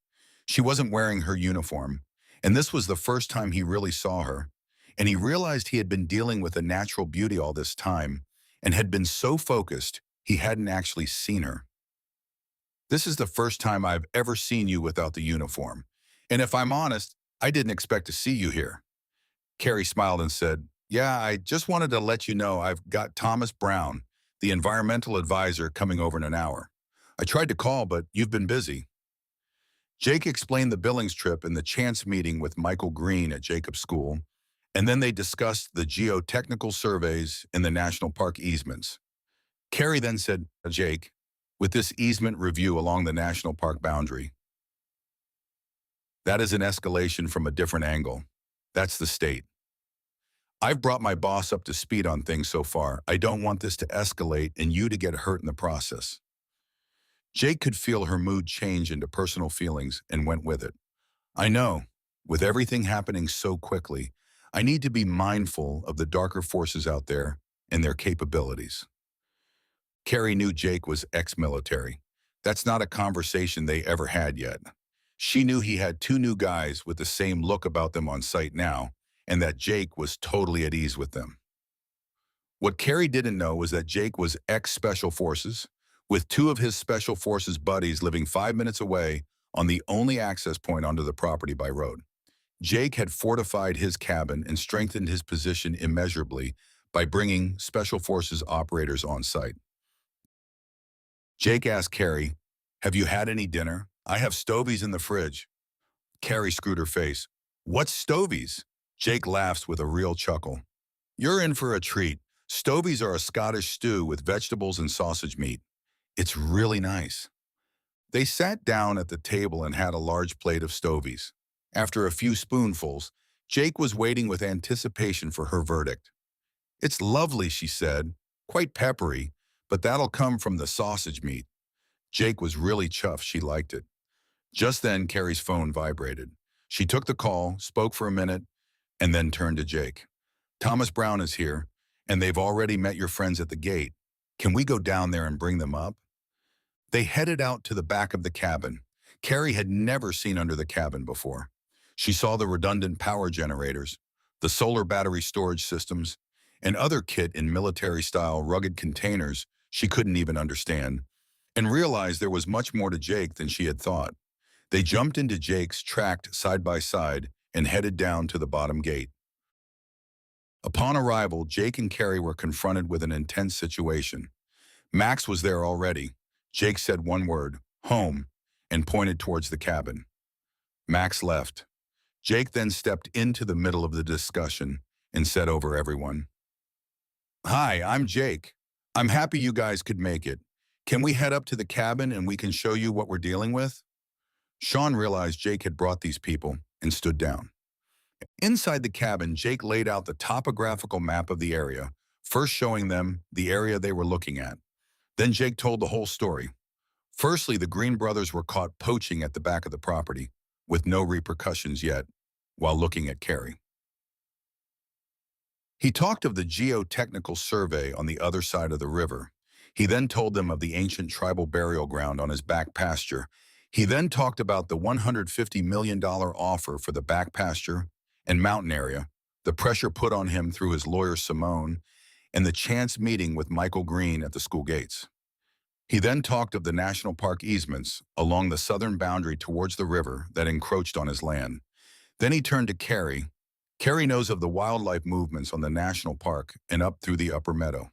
She wasn't wearing her uniform, and this was the first time he really saw her, and he realized he had been dealing with a natural beauty all this time and had been so focused he hadn't actually seen her. This is the first time I've ever seen you without the uniform, and if I'm honest, I didn't expect to see you here. Carrie smiled and said, Yeah, I just wanted to let you know I've got Thomas Brown, the environmental advisor, coming over in an hour. I tried to call, but you've been busy. Jake explained the Billings trip and the chance meeting with Michael Green at Jacob's school, and then they discussed the geotechnical surveys and the national park easements. Carrie then said, Jake, with this easement review along the national park boundary, that is an escalation from a different angle. That's the state. I've brought my boss up to speed on things so far. I don't want this to escalate and you to get hurt in the process. Jake could feel her mood change into personal feelings and went with it. I know, with everything happening so quickly, I need to be mindful of the darker forces out there and their capabilities. Carrie knew Jake was ex-military. That's not a conversation they ever had yet. She knew he had 2 new guys with the same look about them on site now, and that Jake was totally at ease with them. What Carrie didn't know was that Jake was ex-Special Forces, with 2 of his Special Forces buddies living 5 minutes away on the only access point onto the property by road. Jake had fortified his cabin and strengthened his position immeasurably by bringing Special Forces operators on site. Jake asked Carrie, Have you had any dinner? I have stovies in the fridge. Carrie screwed her face. What's stovies? Jake laughs with a real chuckle. You're in for a treat. Stovies are a Scottish stew with vegetables and sausage meat. It's really nice. They sat down at the table and had a large plate of stovies. After a few spoonfuls, Jake was waiting with anticipation for her verdict. It's lovely, she said, quite peppery, but that'll come from the sausage meat. Jake was really chuffed she liked it. Just then, Carrie's phone vibrated. She took the call, spoke for a minute, and then turned to Jake. Thomas Brown is here, and they've already met your friends at the gate. Can we go down there and bring them up? They headed out to the back of the cabin. Carrie had never seen under the cabin before. She saw the redundant power generators, the solar battery storage systems, and other kit in military-style rugged containers she couldn't even understand, and realized there was much more to Jake than she had thought. They jumped into Jake's tracked side by side and headed down to the bottom gate. Upon arrival, Jake and Carrie were confronted with an intense situation. Max was there already. Jake said one word, home, and pointed towards the cabin. Max left. Jake then stepped into the middle of the discussion and said over everyone, "Hi, I'm Jake. I'm happy you guys could make it. Can we head up to the cabin and we can show you what we're dealing with?" Sean realized Jake had brought these people and stood down. Inside the cabin, Jake laid out the topographical map of the area, first showing them the area they were looking at. Then Jake told the whole story. Firstly, the Green brothers were caught poaching at the back of the property, with no repercussions yet, while looking at Carrie. He talked of the geotechnical survey on the other side of the river. He then told them of the ancient tribal burial ground on his back pasture. He then talked about the $150 million offer for the back pasture and mountain area, the pressure put on him through his lawyer Simone, and the chance meeting with Michael Green at the school gates. He then talked of the national park easements along the southern boundary towards the river that encroached on his land. Then he turned to Carrie. Carrie knows of the wildlife movements on the national park and up through the upper meadow.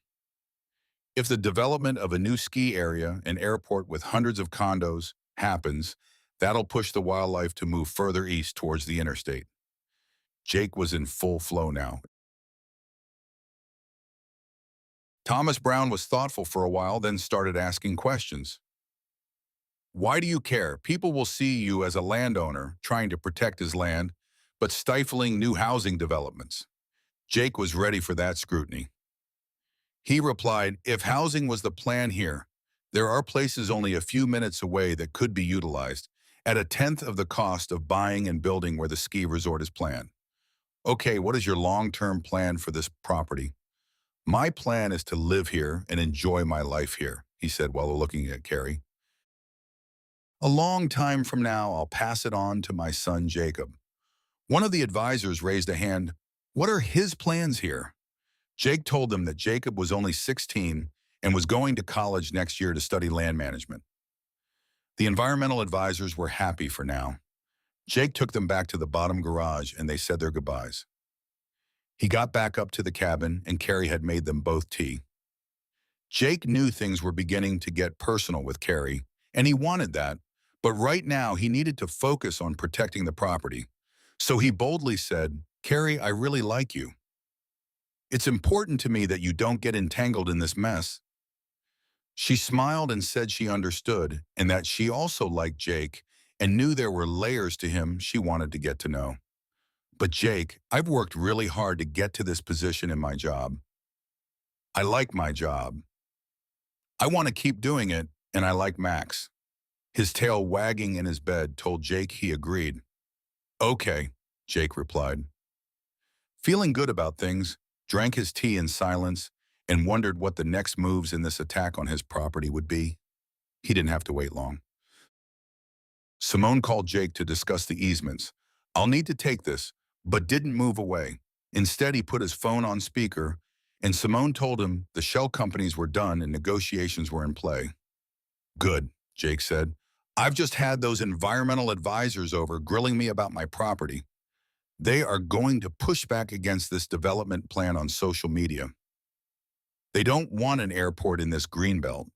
If the development of a new ski area and airport with hundreds of condos happens, that'll push the wildlife to move further east towards the interstate. Jake was in full flow now. Thomas Brown was thoughtful for a while, then started asking questions. Why do you care? People will see you as a landowner trying to protect his land, but stifling new housing developments. Jake was ready for that scrutiny. He replied, if housing was the plan here, there are places only a few minutes away that could be utilized at a tenth of the cost of buying and building where the ski resort is planned. Okay, what is your long-term plan for this property? My plan is to live here and enjoy my life here, he said while looking at Carrie. A long time from now, I'll pass it on to my son, Jacob. One of the advisors raised a hand. What are his plans here? Jake told them that Jacob was only 16 and was going to college next year to study land management. The environmental advisors were happy for now. Jake took them back to the bottom garage and they said their goodbyes. He got back up to the cabin and Carrie had made them both tea. Jake knew things were beginning to get personal with Carrie, and he wanted that, but right now he needed to focus on protecting the property. So he boldly said, Carrie, I really like you. It's important to me that you don't get entangled in this mess. She smiled and said she understood and that she also liked Jake and knew there were layers to him she wanted to get to know. But Jake, I've worked really hard to get to this position in my job. I like my job. I want to keep doing it, and I like Max. His tail wagging in his bed told Jake he agreed. Okay, Jake replied. Feeling good about things, drank his tea in silence, and wondered what the next moves in this attack on his property would be. He didn't have to wait long. Simone called Jake to discuss the easements. I'll need to take this, but didn't move away. Instead, he put his phone on speaker, and Simone told him the shell companies were done and negotiations were in play. Good, Jake said. I've just had those environmental advisors over grilling me about my property. They are going to push back against this development plan on social media. They don't want an airport in this greenbelt.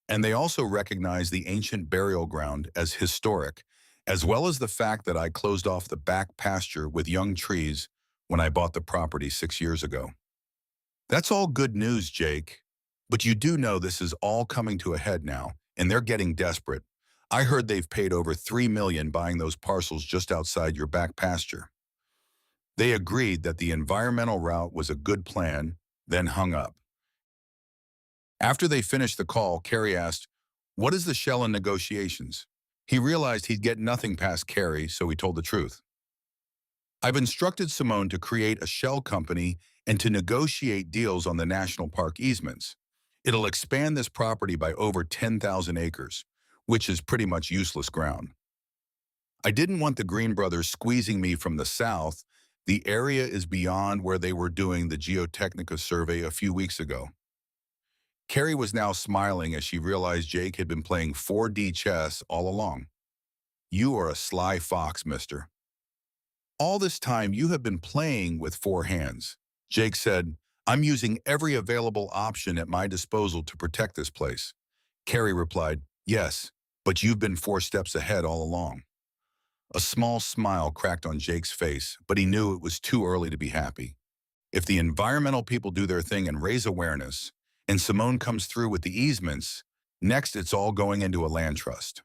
And they also recognize the ancient burial ground as historic, as well as the fact that I closed off the back pasture with young trees when I bought the property 6 years ago. That's all good news, Jake. But you do know this is all coming to a head now, and they're getting desperate. I heard they've paid over $3 million buying those parcels just outside your back pasture. They agreed that the environmental route was a good plan, then hung up. After they finished the call, Carrie asked, what is the shell in negotiations? He realized he'd get nothing past Carrie, so he told the truth. I've instructed Simone to create a shell company and to negotiate deals on the national park easements. It'll expand this property by over 10,000 acres, which is pretty much useless ground. I didn't want the Green brothers squeezing me from the south. The area is beyond where they were doing the Geotechnica survey a few weeks ago. Carrie was now smiling as she realized Jake had been playing 4D chess all along. You are a sly fox, mister. All this time you have been playing with four hands. Jake said, I'm using every available option at my disposal to protect this place. Carrie replied, yes, but you've been 4 steps ahead all along. A small smile cracked on Jake's face, but he knew it was too early to be happy. If the environmental people do their thing and raise awareness, and Simone comes through with the easements, next it's all going into a land trust.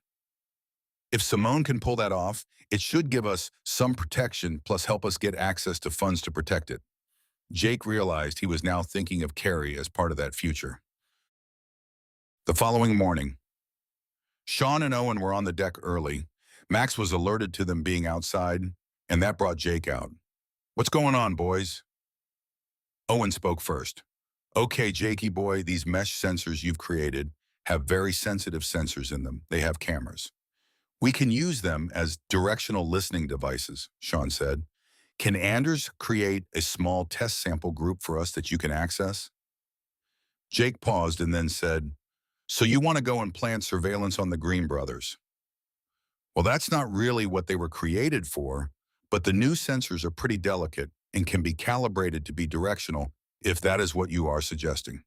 If Simone can pull that off, it should give us some protection plus help us get access to funds to protect it. Jake realized he was now thinking of Carrie as part of that future. The following morning, Sean and Owen were on the deck early. Max was alerted to them being outside, and that brought Jake out. What's going on, boys? Owen spoke first. Okay, Jakey boy, these mesh sensors you've created have very sensitive sensors in them. They have cameras. We can use them as directional listening devices, Sean said. Can Anders create a small test sample group for us that you can access? Jake paused and then said, so you want to go and plant surveillance on the Green brothers? Well, that's not really what they were created for, but the new sensors are pretty delicate and can be calibrated to be directional if that is what you are suggesting.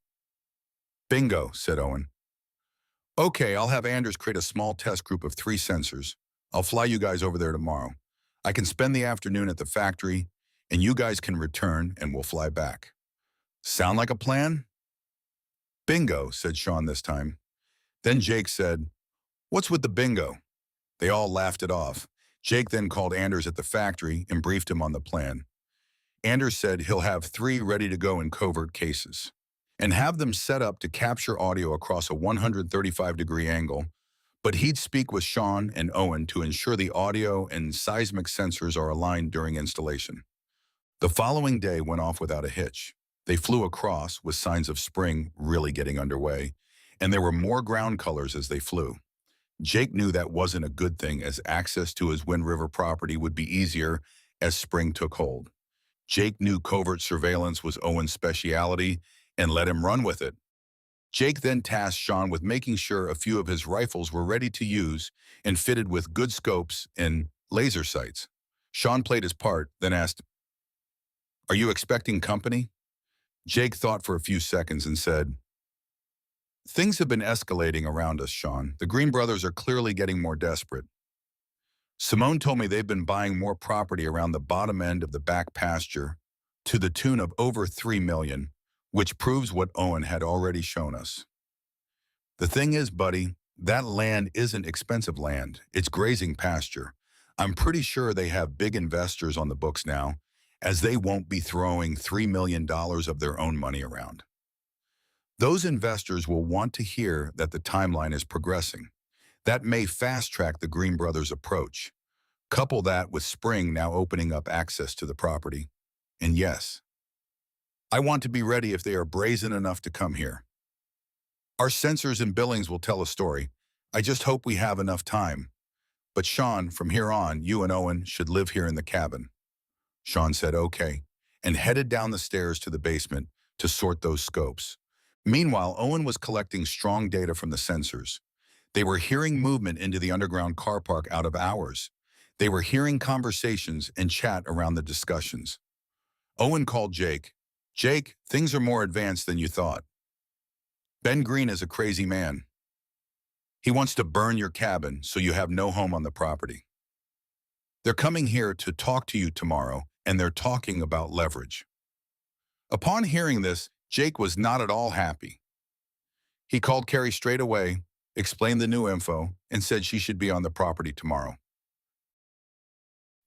Bingo, said Owen. Okay, I'll have Anders create a small test group of 3 sensors. I'll fly you guys over there tomorrow. I can spend the afternoon at the factory, and you guys can return and we'll fly back. Sound like a plan? Bingo, said Sean this time. Then Jake said, what's with the bingo? They all laughed it off. Jake then called Anders at the factory and briefed him on the plan. Anders said he'll have 3 ready to go in covert cases and have them set up to capture audio across a 135-degree angle, but he'd speak with Sean and Owen to ensure the audio and seismic sensors are aligned during installation. The following day went off without a hitch. They flew across with signs of spring really getting underway, and there were more ground colors as they flew. Jake knew that wasn't a good thing as access to his Wind River property would be easier as spring took hold. Jake knew covert surveillance was Owen's specialty and let him run with it. Jake then tasked Sean with making sure a few of his rifles were ready to use and fitted with good scopes and laser sights. Sean played his part, then asked, are you expecting company? Jake thought for a few seconds and said, things have been escalating around us, Sean. The Green brothers are clearly getting more desperate. Simone told me they've been buying more property around the bottom end of the back pasture to the tune of over $3 million, which proves what Owen had already shown us. The thing is, buddy, that land isn't expensive land. It's grazing pasture. I'm pretty sure they have big investors on the books now, as they won't be throwing $3 million of their own money around. Those investors will want to hear that the timeline is progressing. That may fast-track the Green brothers' approach. Couple that with spring now opening up access to the property. And yes, I want to be ready if they are brazen enough to come here. Our sensors and billings will tell a story. I just hope we have enough time. But Sean, from here on, you and Owen should live here in the cabin. Sean said okay, and headed down the stairs to the basement to sort those scopes. Meanwhile, Owen was collecting strong data from the sensors. They were hearing movement into the underground car park out of hours. They were hearing conversations and chat around the discussions. Owen called Jake. Jake, things are more advanced than you thought. Ben Green is a crazy man. He wants to burn your cabin so you have no home on the property. They're coming here to talk to you tomorrow, and they're talking about leverage. Upon hearing this, Jake was not at all happy. He called Carrie straight away, explained the new info, and said she should be on the property tomorrow.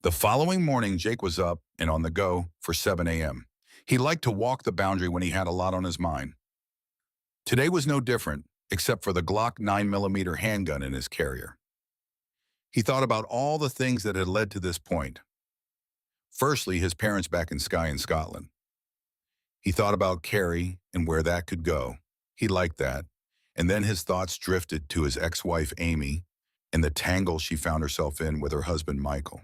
The following morning, Jake was up and on the go for 7 a.m. He liked to walk the boundary when he had a lot on his mind. Today was no different, except for the Glock 9mm handgun in his carrier. He thought about all the things that had led to this point. Firstly, his parents back in Skye in Scotland. He thought about Carrie and where that could go. He liked that. And then his thoughts drifted to his ex-wife Amy and the tangle she found herself in with her husband Michael.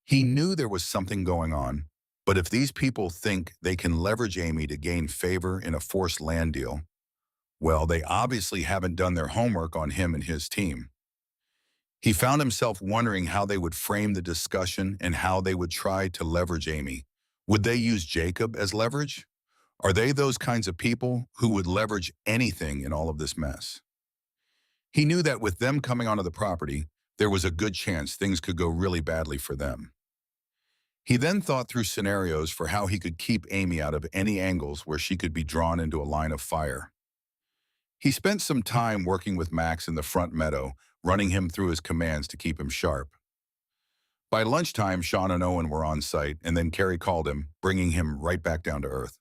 He knew there was something going on, but if these people think they can leverage Amy to gain favor in a forced land deal, well, they obviously haven't done their homework on him and his team. He found himself wondering how they would frame the discussion and how they would try to leverage Amy. Would they use Jacob as leverage? Are they those kinds of people who would leverage anything in all of this mess? He knew that with them coming onto the property, there was a good chance things could go really badly for them. He then thought through scenarios for how he could keep Amy out of any angles where she could be drawn into a line of fire. He spent some time working with Max in the front meadow, running him through his commands to keep him sharp. By lunchtime, Sean and Owen were on site, and then Carrie called him, bringing him right back down to earth.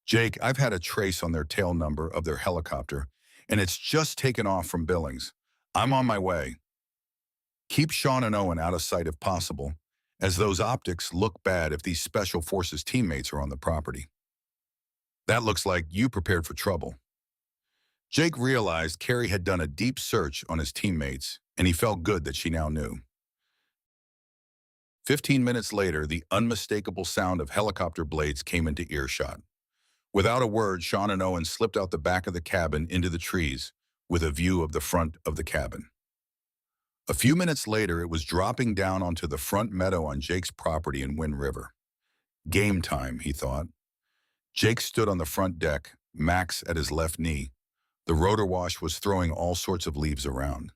Jake, I've had a trace on their tail number of their helicopter, and it's just taken off from Billings. I'm on my way. Keep Sean and Owen out of sight if possible, as those optics look bad if these Special Forces teammates are on the property. That looks like you prepared for trouble. Jake realized Carrie had done a deep search on his teammates, and he felt good that she now knew. 15 minutes later, the unmistakable sound of helicopter blades came into earshot. Without a word, Sean and Owen slipped out the back of the cabin into the trees, with a view of the front of the cabin. A few minutes later, it was dropping down onto the front meadow on Jake's property in Wind River. Game time, he thought. Jake stood on the front deck, Max at his left knee. The rotor wash was throwing all sorts of leaves around.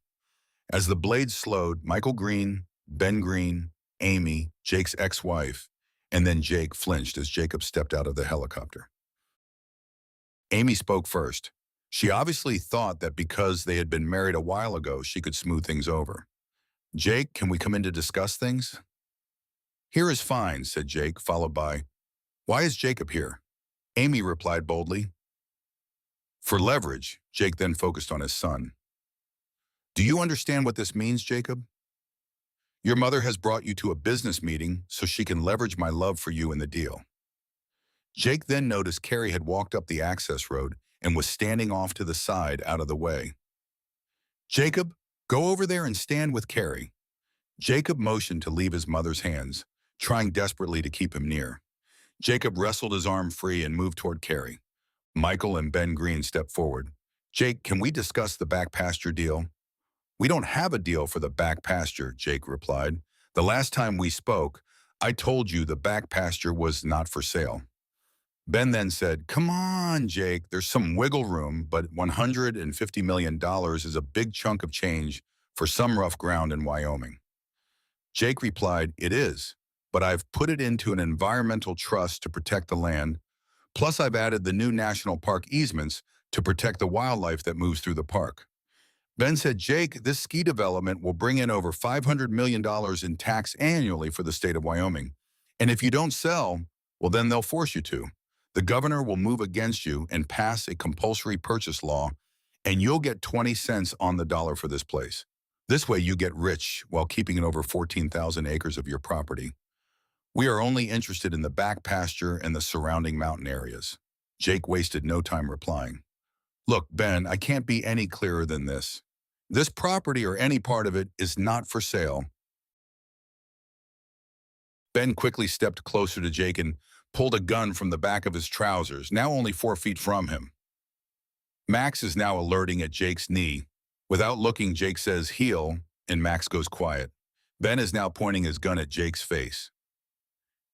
As the blades slowed, Michael Green, Ben Green, Amy, Jake's ex-wife, and then Jake flinched as Jacob stepped out of the helicopter. Amy spoke first. She obviously thought that because they had been married a while ago, she could smooth things over. Jake, can we come in to discuss things? Here is fine, said Jake, followed by, why is Jacob here? Amy replied boldly, for leverage. Jake then focused on his son. Do you understand what this means, Jacob? Your mother has brought you to a business meeting so she can leverage my love for you in the deal. Jake then noticed Carrie had walked up the access road and was standing off to the side out of the way. Jacob, go over there and stand with Carrie. Jacob motioned to leave his mother's hands, trying desperately to keep him near. Jacob wrestled his arm free and moved toward Carrie. Michael and Ben Green stepped forward. Jake, can we discuss the back pasture deal? We don't have a deal for the back pasture, Jake replied. The last time we spoke, I told you the back pasture was not for sale. Ben then said, come on, Jake, there's some wiggle room, but $150 million is a big chunk of change for some rough ground in Wyoming. Jake replied, it is, but I've put it into an environmental trust to protect the land. Plus, I've added the new national park easements to protect the wildlife that moves through the park. Ben said, Jake, this ski development will bring in over $500 million in tax annually for the state of Wyoming. And if you don't sell, well, then they'll force you to. The governor will move against you and pass a compulsory purchase law, and you'll get 20 cents on the dollar for this place. This way you get rich while keeping it over 14,000 acres of your property. We are only interested in the back pasture and the surrounding mountain areas. Jake wasted no time replying. Look, Ben, I can't be any clearer than this. This property or any part of it is not for sale. Ben quickly stepped closer to Jake and pulled a gun from the back of his trousers, now only 4 feet from him. Max is now alerting at Jake's knee. Without looking, Jake says, heel, and Max goes quiet. Ben is now pointing his gun at Jake's face.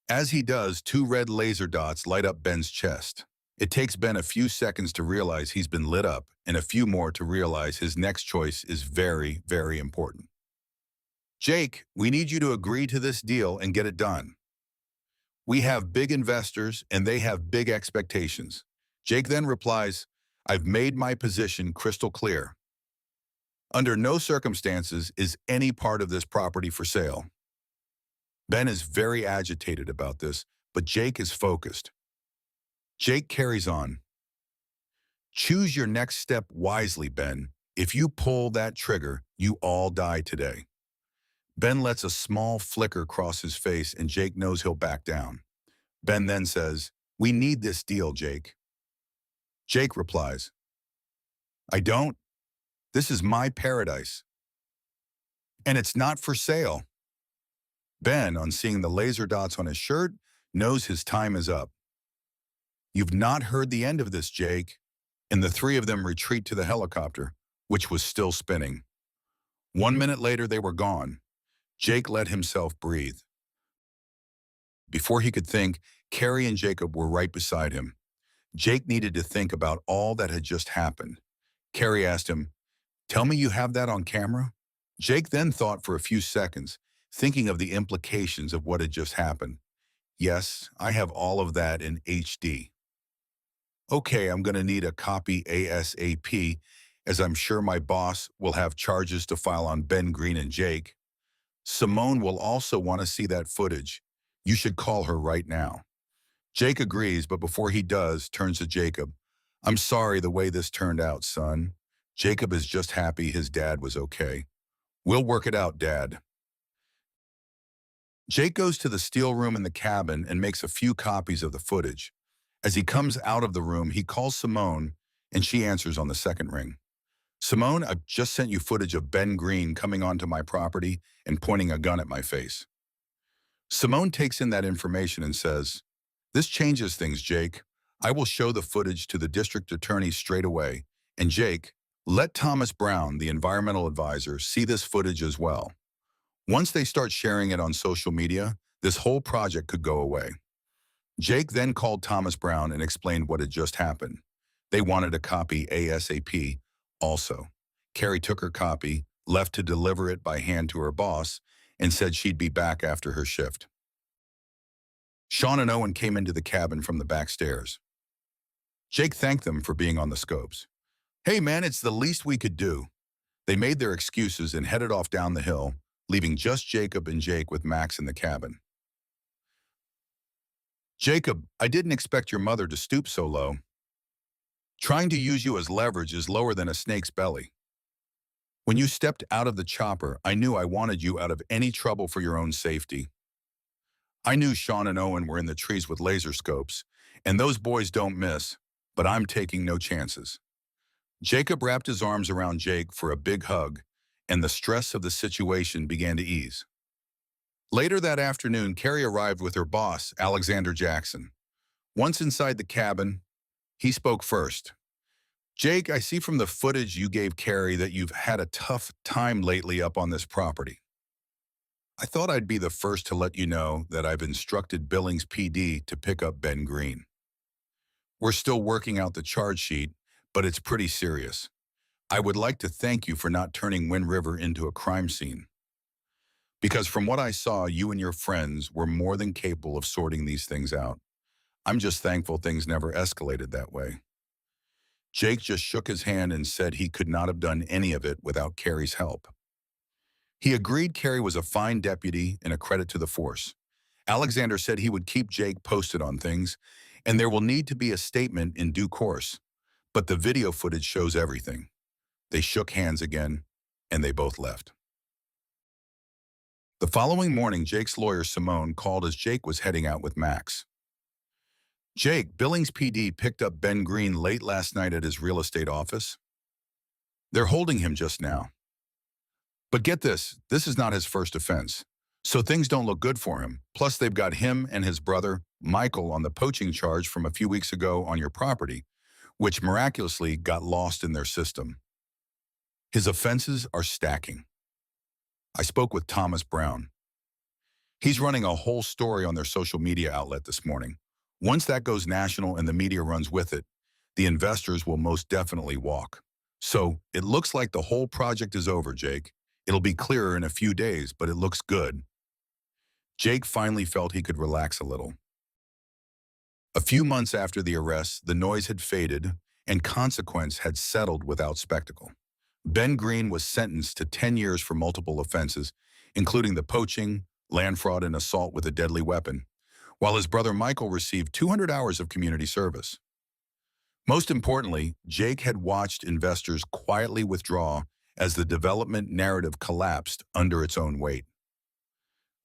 As he does, 2 red laser dots light up Ben's chest. It takes Ben a few seconds to realize he's been lit up, and a few more to realize his next choice is very, very important. Jake, we need you to agree to this deal and get it done. We have big investors, and they have big expectations. Jake then replies, I've made my position crystal clear. Under no circumstances is any part of this property for sale. Ben is very agitated about this, but Jake is focused. Jake carries on. Choose your next step wisely, Ben. If you pull that trigger, you all die today. Ben lets a small flicker cross his face and Jake knows he'll back down. Ben then says, "We need this deal, Jake." Jake replies, "I don't. This is my paradise. And it's not for sale." Ben, on seeing the laser dots on his shirt, knows his time is up. "You've not heard the end of this, Jake." And the three of them retreat to the helicopter, which was still spinning. 1 minute later, they were gone. Jake let himself breathe. Before he could think, Carrie and Jacob were right beside him. Jake needed to think about all that had just happened. Carrie asked him, "Tell me you have that on camera?" Jake then thought for a few seconds, thinking of the implications of what had just happened. "Yes, I have all of that in HD. Okay, I'm going to need a copy ASAP, as I'm sure my boss will have charges to file on Ben Green and Jake. Simone will also want to see that footage. You should call her right now." Jake agrees, but before he does, turns to Jacob. "I'm sorry the way this turned out, son." Jacob is just happy his dad was okay. "We'll work it out, Dad." Jake goes to the steel room in the cabin and makes a few copies of the footage. As he comes out of the room, he calls Simone, and she answers on the second ring. "Simone, I've just sent you footage of Ben Green coming onto my property and pointing a gun at my face." Simone takes in that information and says, "This changes things, Jake. I will show the footage to the district attorney straight away. And Jake, let Thomas Brown, the environmental advisor, see this footage as well. Once they start sharing it on social media, this whole project could go away." Jake then called Thomas Brown and explained what had just happened. They wanted a copy ASAP also. Carrie took her copy, left to deliver it by hand to her boss, and said she'd be back after her shift. Sean and Owen came into the cabin from the back stairs. Jake thanked them for being on the scopes. "Hey man, it's the least we could do." They made their excuses and headed off down the hill, leaving just Jacob and Jake with Max in the cabin. "Jacob, I didn't expect your mother to stoop so low. Trying to use you as leverage is lower than a snake's belly. When you stepped out of the chopper, I knew I wanted you out of any trouble for your own safety. I knew Sean and Owen were in the trees with laser scopes, and those boys don't miss, but I'm taking no chances." Jacob wrapped his arms around Jake for a big hug, and the stress of the situation began to ease. Later that afternoon, Carrie arrived with her boss, Alexander Jackson. Once inside the cabin, he spoke first. "Jake, I see from the footage you gave Carrie that you've had a tough time lately up on this property. I thought I'd be the first to let you know that I've instructed Billings PD to pick up Ben Green. We're still working out the charge sheet, but it's pretty serious. I would like to thank you for not turning Wind River into a crime scene. Because from what I saw, you and your friends were more than capable of sorting these things out. I'm just thankful things never escalated that way." Jake just shook his hand and said he could not have done any of it without Carrie's help. He agreed Carrie was a fine deputy and a credit to the force. Alexander said he would keep Jake posted on things, and there will need to be a statement in due course. But the video footage shows everything. They shook hands again, and they both left. The following morning, Jake's lawyer, Simone, called as Jake was heading out with Max. "Jake, Billings PD picked up Ben Green late last night at his real estate office. They're holding him just now. But get this is not his first offense, so things don't look good for him. Plus, they've got him and his brother, Michael, on the poaching charge from a few weeks ago on your property, which miraculously got lost in their system. His offenses are stacking." I spoke with Thomas Brown. He's running a whole story on their social media outlet this morning. Once that goes national and the media runs with it, the investors will most definitely walk. So it looks like the whole project is over, Jake. It'll be clearer in a few days, but it looks good. Jake finally felt he could relax a little. A few months after the arrest, the noise had faded and consequence had settled without spectacle. Ben Green was sentenced to 10 years for multiple offenses, including the poaching, land fraud, and assault with a deadly weapon, while his brother Michael received 200 hours of community service. Most importantly, Jake had watched investors quietly withdraw as the development narrative collapsed under its own weight.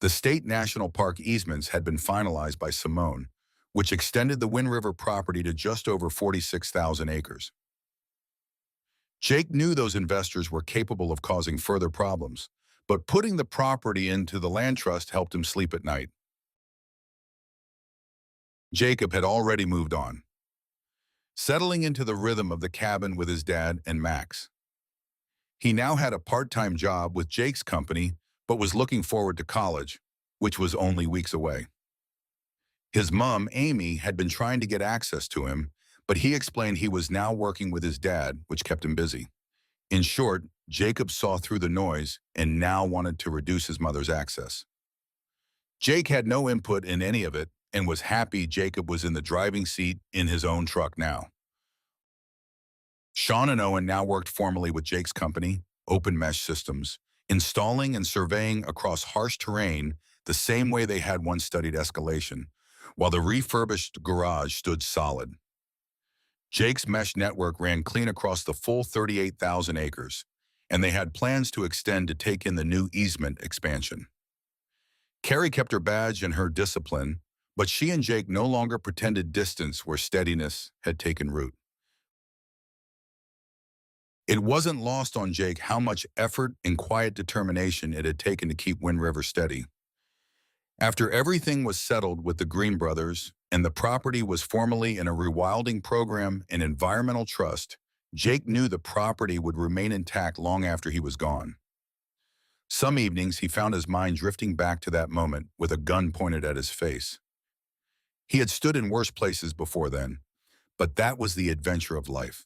The state national park easements had been finalized by Simone, which extended the Wind River property to just over 46,000 acres. Jake knew those investors were capable of causing further problems, but putting the property into the land trust helped him sleep at night. Jacob had already moved on, settling into the rhythm of the cabin with his dad and Max. He now had a part-time job with Jake's company, but was looking forward to college, which was only weeks away. His mom, Amy, had been trying to get access to him, but he explained he was now working with his dad, which kept him busy. In short, Jacob saw through the noise and now wanted to reduce his mother's access. Jake had no input in any of it and was happy Jacob was in the driving seat in his own truck now. Sean and Owen now worked formally with Jake's company, Open Mesh Systems, installing and surveying across harsh terrain the same way they had once studied escalation, while the refurbished garage stood solid. Jake's mesh network ran clean across the full 38,000 acres, and they had plans to extend to take in the new easement expansion. Carrie kept her badge and her discipline, but she and Jake no longer pretended distance where steadiness had taken root. It wasn't lost on Jake how much effort and quiet determination it had taken to keep Wind River steady. After everything was settled with the Green brothers and the property was formally in a rewilding program and environmental trust, Jake knew the property would remain intact long after he was gone. Some evenings he found his mind drifting back to that moment with a gun pointed at his face. He had stood in worse places before then, but that was the adventure of life.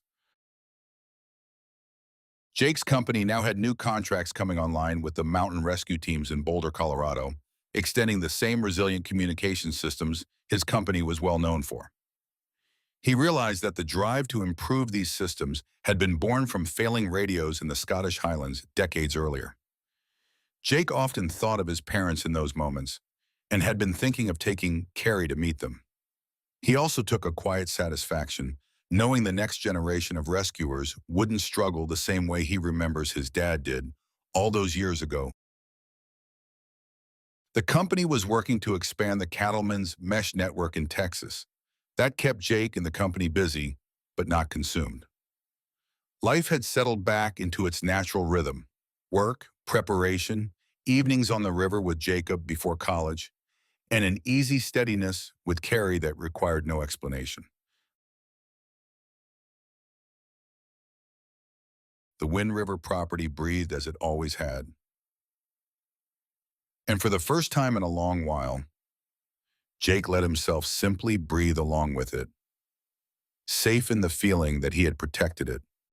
Jake's company now had new contracts coming online with the mountain rescue teams in Boulder, Colorado, extending the same resilient communication systems his company was well known for. He realized that the drive to improve these systems had been born from failing radios in the Scottish Highlands decades earlier. Jake often thought of his parents in those moments and had been thinking of taking Carrie to meet them. He also took a quiet satisfaction knowing the next generation of rescuers wouldn't struggle the same way he remembers his dad did all those years ago. The company was working to expand the cattlemen's mesh network in Texas. That kept Jake and the company busy, but not consumed. Life had settled back into its natural rhythm: work, preparation, evenings on the river with Jacob before college, and an easy steadiness with Carrie that required no explanation. The Wind River property breathed as it always had. And for the first time in a long while, Jake let himself simply breathe along with it, safe in the feeling that he had protected it.